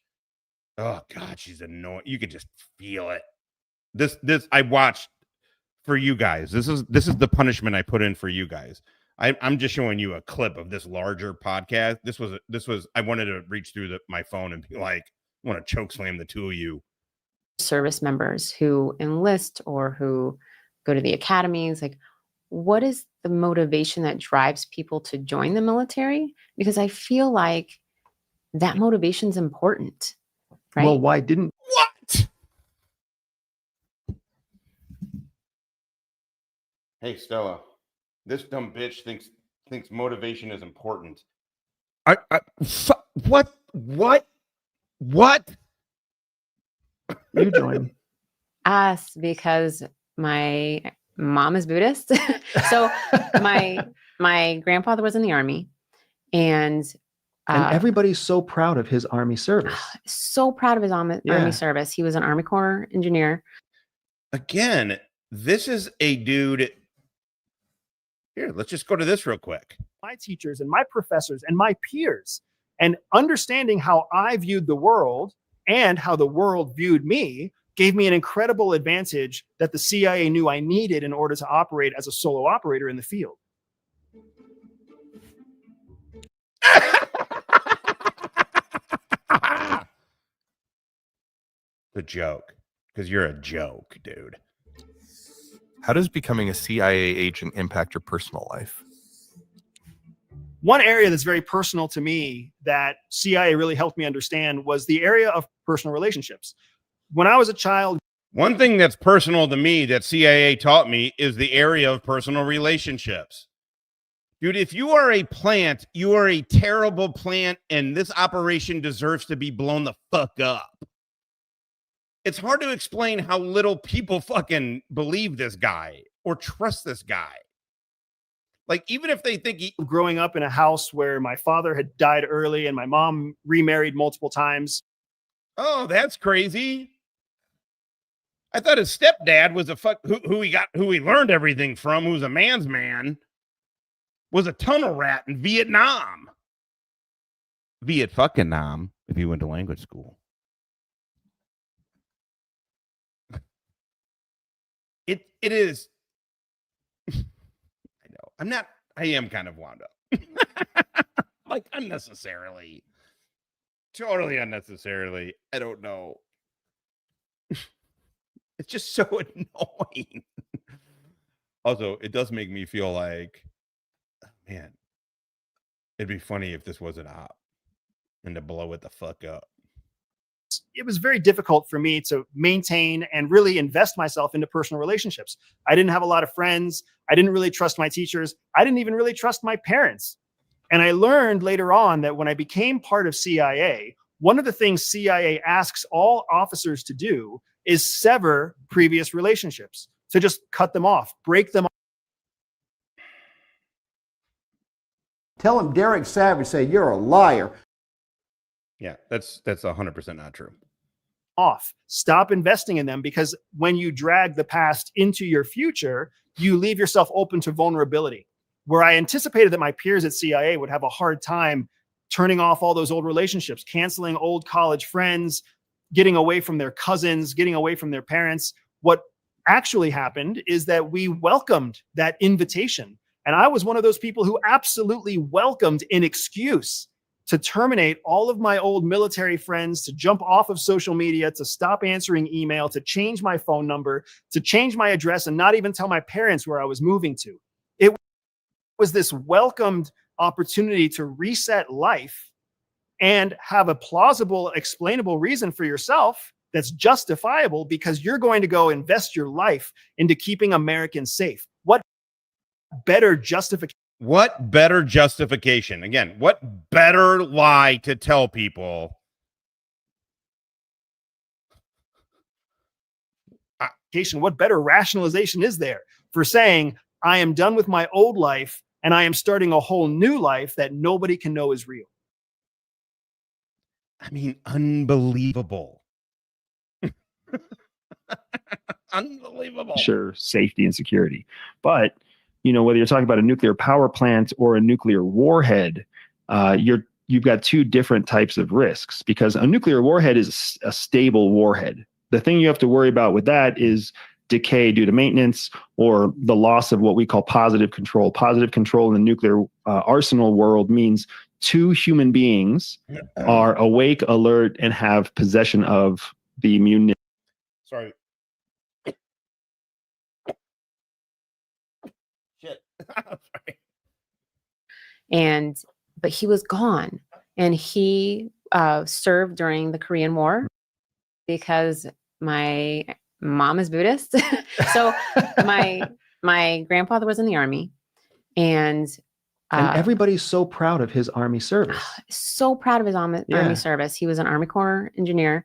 Oh God, she's annoying. You can just feel it. This I watched for you guys. This is the punishment I put in for you guys. I'm just showing you a clip of this larger podcast. This was I wanted to reach through my phone and be like, I want to choke slam the two of you. Service members who enlist or who go to the academies, like, what is the motivation that drives people to join the military? Because I feel like that motivation is important, right? Well, why didn't what? Hey, Stella, this dumb bitch thinks motivation is important. What? you join? Us, because my mom is Buddhist. So my grandfather was in the army, and everybody's so proud of his army service. So proud of his army service. He was an Army Corps engineer. Again, this is a dude. Here, let's just go to this real quick. My teachers and my professors and my peers, and understanding how I viewed the world and how the world viewed me gave me an incredible advantage that the CIA knew I needed in order to operate as a solo operator in the field. The joke, because you're a joke, dude. How does becoming a CIA agent impact your personal life? One area that's very personal to me that CIA really helped me understand was the area of personal relationships. When I was a child, one thing that's personal to me that CIA taught me is the area of personal relationships. Dude, if you are a plant, you are a terrible plant, and this operation deserves to be blown the fuck up. It's hard to explain how little people fucking believe this guy or trust this guy. Like, even if they think growing up in a house where my father had died early and my mom remarried multiple times. Oh, that's crazy. I thought his stepdad was a who he learned everything from, who's a man's man, was a tunnel rat in Vietnam. Viet fucking Nam, if he went to language school. It is. I know. I am kind of wound up. Like, unnecessarily. Totally unnecessarily. I don't know. It's just so annoying. Also, it does make me feel like, man, it'd be funny if this was an op and to blow it the fuck up. It was very difficult for me to maintain and really invest myself into personal relationships. I didn't have a lot of friends. I didn't really trust my teachers. I didn't even really trust my parents. And I learned later on that when I became part of CIA, one of the things CIA asks all officers to do is sever previous relationships, to just cut them off, break them off. Tell him Derek Savage, say you're a liar. Yeah, that's 100% not true. Off. Stop investing in them, because when you drag the past into your future, you leave yourself open to vulnerability. Where I anticipated that my peers at CIA would have a hard time turning off all those old relationships, canceling old college friends, getting away from their cousins, getting away from their parents. What actually happened is that we welcomed that invitation. And I was one of those people who absolutely welcomed an excuse to terminate all of my old military friends, to jump off of social media, to stop answering email, to change my phone number, to change my address, and not even tell my parents where I was moving to. It was this welcomed opportunity to reset life and have a plausible, explainable reason for yourself that's justifiable, because you're going to go invest your life into keeping Americans safe. What better justification? What better justification? Again, what better lie to tell people? What better rationalization is there for saying, I am done with my old life and I am starting a whole new life that nobody can know is real? I mean, unbelievable. Unbelievable. Sure, safety and security. But, whether you're talking about a nuclear power plant or a nuclear warhead, you've got two different types of risks, because a nuclear warhead is a stable warhead. The thing you have to worry about with that is decay due to maintenance, or the loss of what we call positive control. Positive control in the nuclear arsenal world means two human beings are awake, alert, and have possession of the munition. Sorry. Shit. Sorry. But he was gone, and he served during the Korean War, because my mom is Buddhist. So my grandfather was in the army, and everybody's so proud of his army service. So proud of his army service. He was an Army Corps engineer,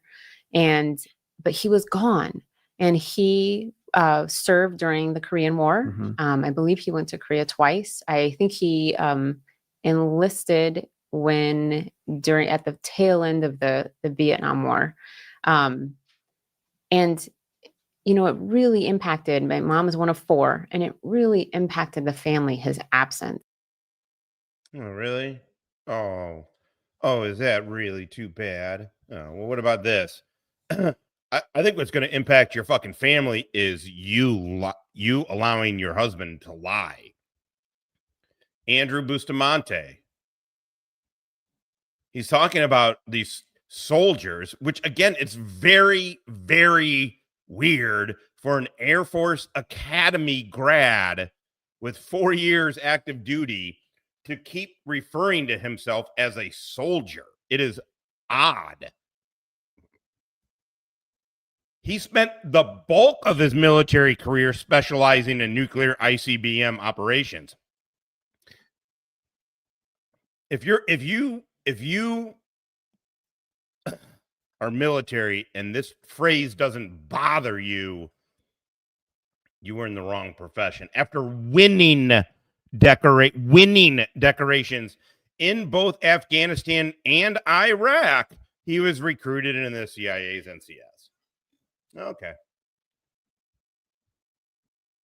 but he was gone, and he served during the Korean War. Mm-hmm. I believe he went to Korea twice. I think he enlisted at the tail end of the Vietnam War. And it really impacted. My mom is one of four, and it really impacted the family, his absence. Oh, really? Oh, is that really too bad? Oh, well, what about this? I think what's going to impact your fucking family is you allowing your husband to lie. Andrew Bustamante. He's talking about these soldiers, which, again, it's very, very weird for an Air Force Academy grad with 4 years active duty to keep referring to himself as a soldier. It is odd. He spent the bulk of his military career specializing in nuclear ICBM operations. If you are military and this phrase doesn't bother you, you were in the wrong profession. After winning decorations in both Afghanistan and Iraq, he was recruited into the CIA's NCS. Okay.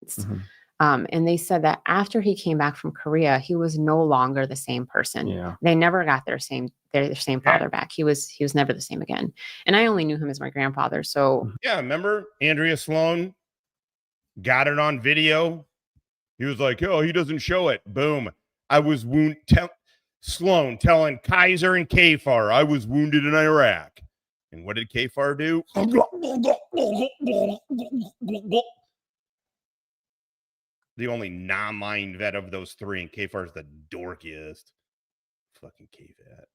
Mm-hmm. And they said that after he came back from Korea, he was no longer the same person. Yeah. They never got their same father back. He was never the same again. And I only knew him as my grandfather. So yeah, remember Andrea Sloan got it on video. He was like, "Oh, he doesn't show it." Boom. I was wounded. Sloan telling Kaiser and Kafar, "I was wounded in Iraq." And what did Kafar do? The only non-lying vet of those three, and Kafar's the dorkiest. Fucking K-vet.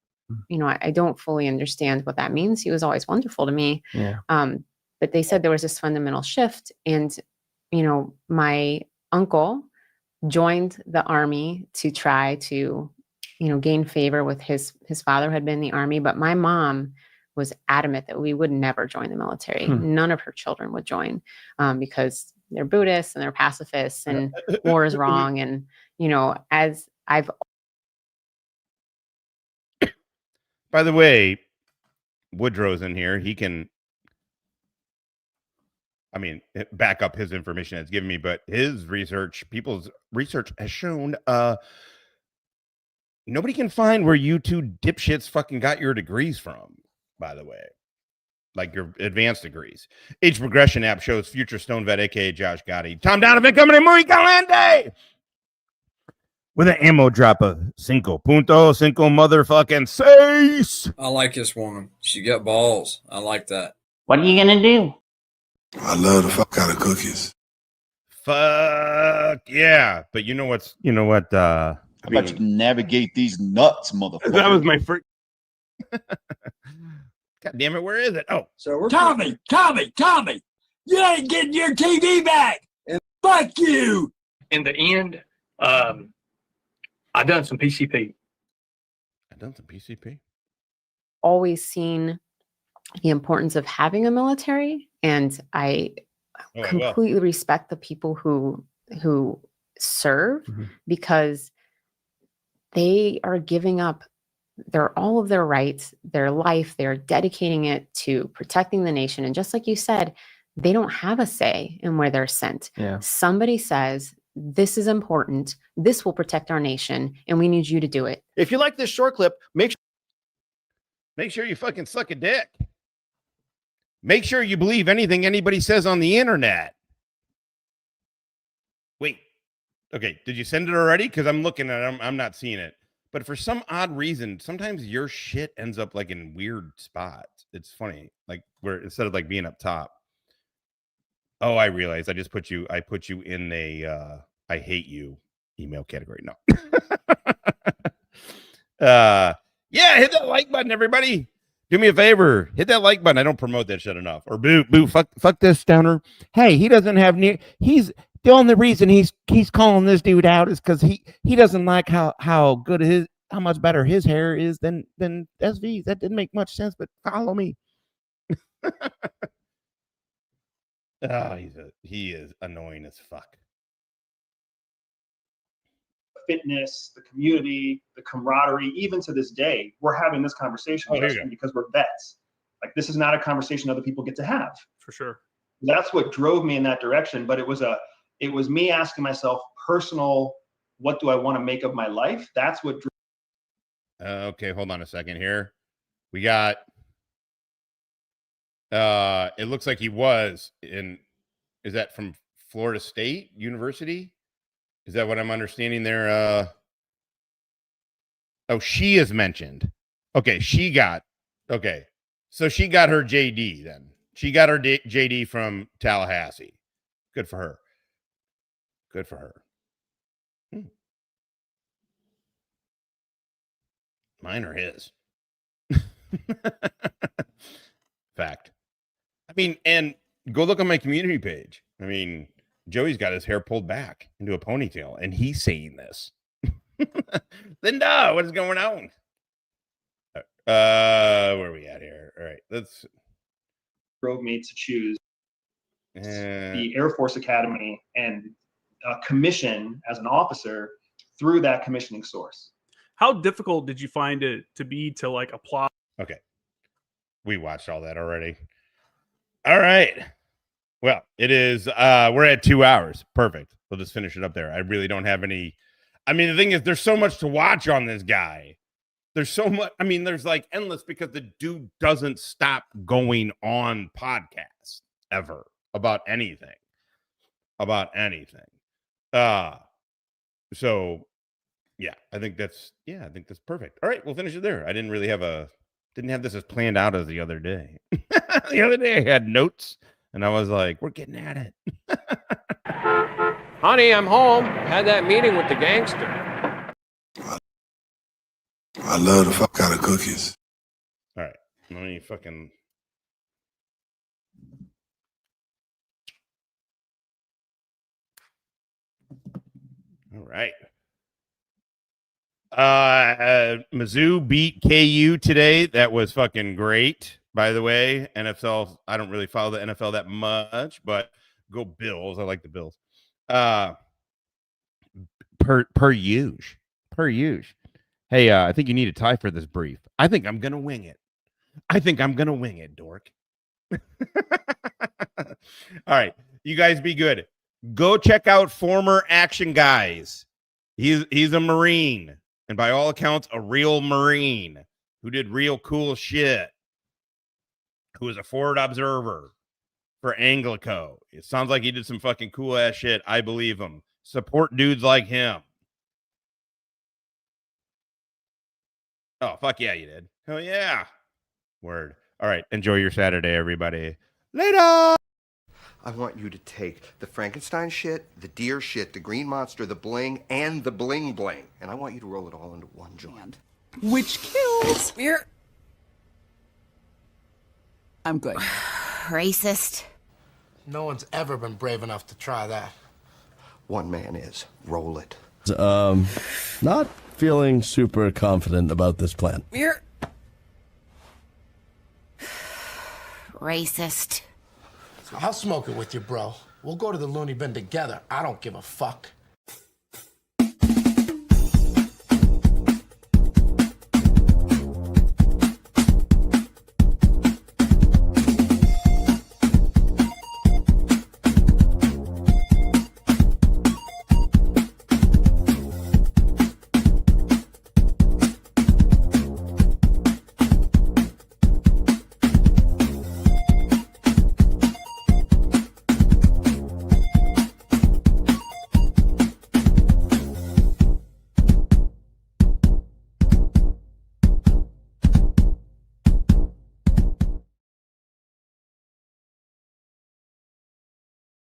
I don't fully understand what that means. He was always wonderful to me. Yeah. But they said there was this fundamental shift, and my uncle joined the army to try to gain favor with his father, who had been in the army, but my mom was adamant that we would never join the military. None of her children would join because they're Buddhists and they're pacifists, and war is wrong. And as I've By the way, Woodrow's in here. He can, back up his information that's given me, but his research, people's research has shown Nobody can find where you two dipshits fucking got your degrees from, by the way. Like your advanced degrees. Age Progression app shows future Stone Vet, aka Josh Gotti. Tom Donovan coming in muy caliente with an ammo drop of 5 motherfucking seis. I like this woman. She got balls. I like that. What are you gonna do? I love the fuck out of cookies. Fuck yeah. But you know what? How about you navigate these nuts, motherfucker? That was my first. God damn it, where is it? Oh. So we're Tommy! You ain't getting your TV back! And fuck you! In the end, I done some PCP. Always seen the importance of having a military, and I completely respect the people who serve because they are giving up all of their rights, their life. They're dedicating it to protecting the nation. And just like you said, they don't have a say in where they're sent. Yeah. Somebody says, this is important. This will protect our nation, and we need you to do it. If you like this short clip, make sure you fucking suck a dick. Make sure you believe anything anybody says on the internet. Wait. Okay, did you send it already? Because I'm looking at it. I'm not seeing it. But for some odd reason, sometimes your shit ends up like in weird spots. It's funny. Like where instead of like being up top. Oh, I realized I put you in a I hate you email category. No. Yeah, hit that like button, everybody. Do me a favor. Hit that like button. I don't promote that shit enough. Or boo, fuck this downer. Hey, he doesn't have he's the only reason he's calling this dude out is because he doesn't like how much better his hair is than SV's. That didn't make much sense, but follow me. Oh, he is annoying as fuck. Fitness, the community, the camaraderie, even to this day, we're having this conversation because we're vets. Like this is not a conversation other people get to have. For sure. That's what drove me in that direction. But it was me asking myself personal, what do I want to make of my life? That's what okay, hold on a second here. We got it looks like he was is that from Florida State University? Is that what I'm understanding there? Oh, she is mentioned. Okay, so she got her JD then. She got her JD from Tallahassee. Good for her. Mine or his? Fact. I mean, and go look on my community page. I mean, Joey's got his hair pulled back into a ponytail, and he's saying this. Linda, what is going on? Where are we at here? All right, let's. drove me to choose the Air Force Academy and commission as an officer through that commissioning source. How difficult did you find it to be to like apply? Okay. We watched all that already. All right. Well, it is, we're at 2 hours. Perfect. We'll just finish it up there. I really don't have any. I mean, the thing is, there's so much to watch on this guy. There's so much. I mean, there's like endless because the dude doesn't stop going on podcasts ever about anything. So yeah, I think that's perfect. All right, we'll finish it there. I didn't have this as planned out as the other day. The other day I had notes and I was like, we're getting at it. Honey, I'm home. Had that meeting with the gangster. I love the fuck out of cookies. All right, let me fucking. All right. Mizzou beat KU today. That was fucking great, by the way. NFL, I don't really follow the NFL that much, but go Bills. I like the Bills. Per usual. Hey, I think you need a tie for this brief. I think I'm gonna wing it. Dork. All right, you guys be good. Go check out Former Action Guys. He's a Marine, and by all accounts, a real Marine who did real cool shit, who was a forward observer for Anglico. It sounds like he did some fucking cool ass shit. I believe him. Support dudes like him. Oh, fuck yeah, you did. Hell yeah. Word. All right. Enjoy your Saturday, everybody. Later. I want you to take the Frankenstein shit, the deer shit, the green monster, the bling, and the bling bling. And I want you to roll it all into one joint. Which kills. Here. I'm good. Racist. No one's ever been brave enough to try that. One man is. Roll it. Not feeling super confident about this plan. Here. Racist. I'll smoke it with you, bro. We'll go to the loony bin together. I don't give a fuck.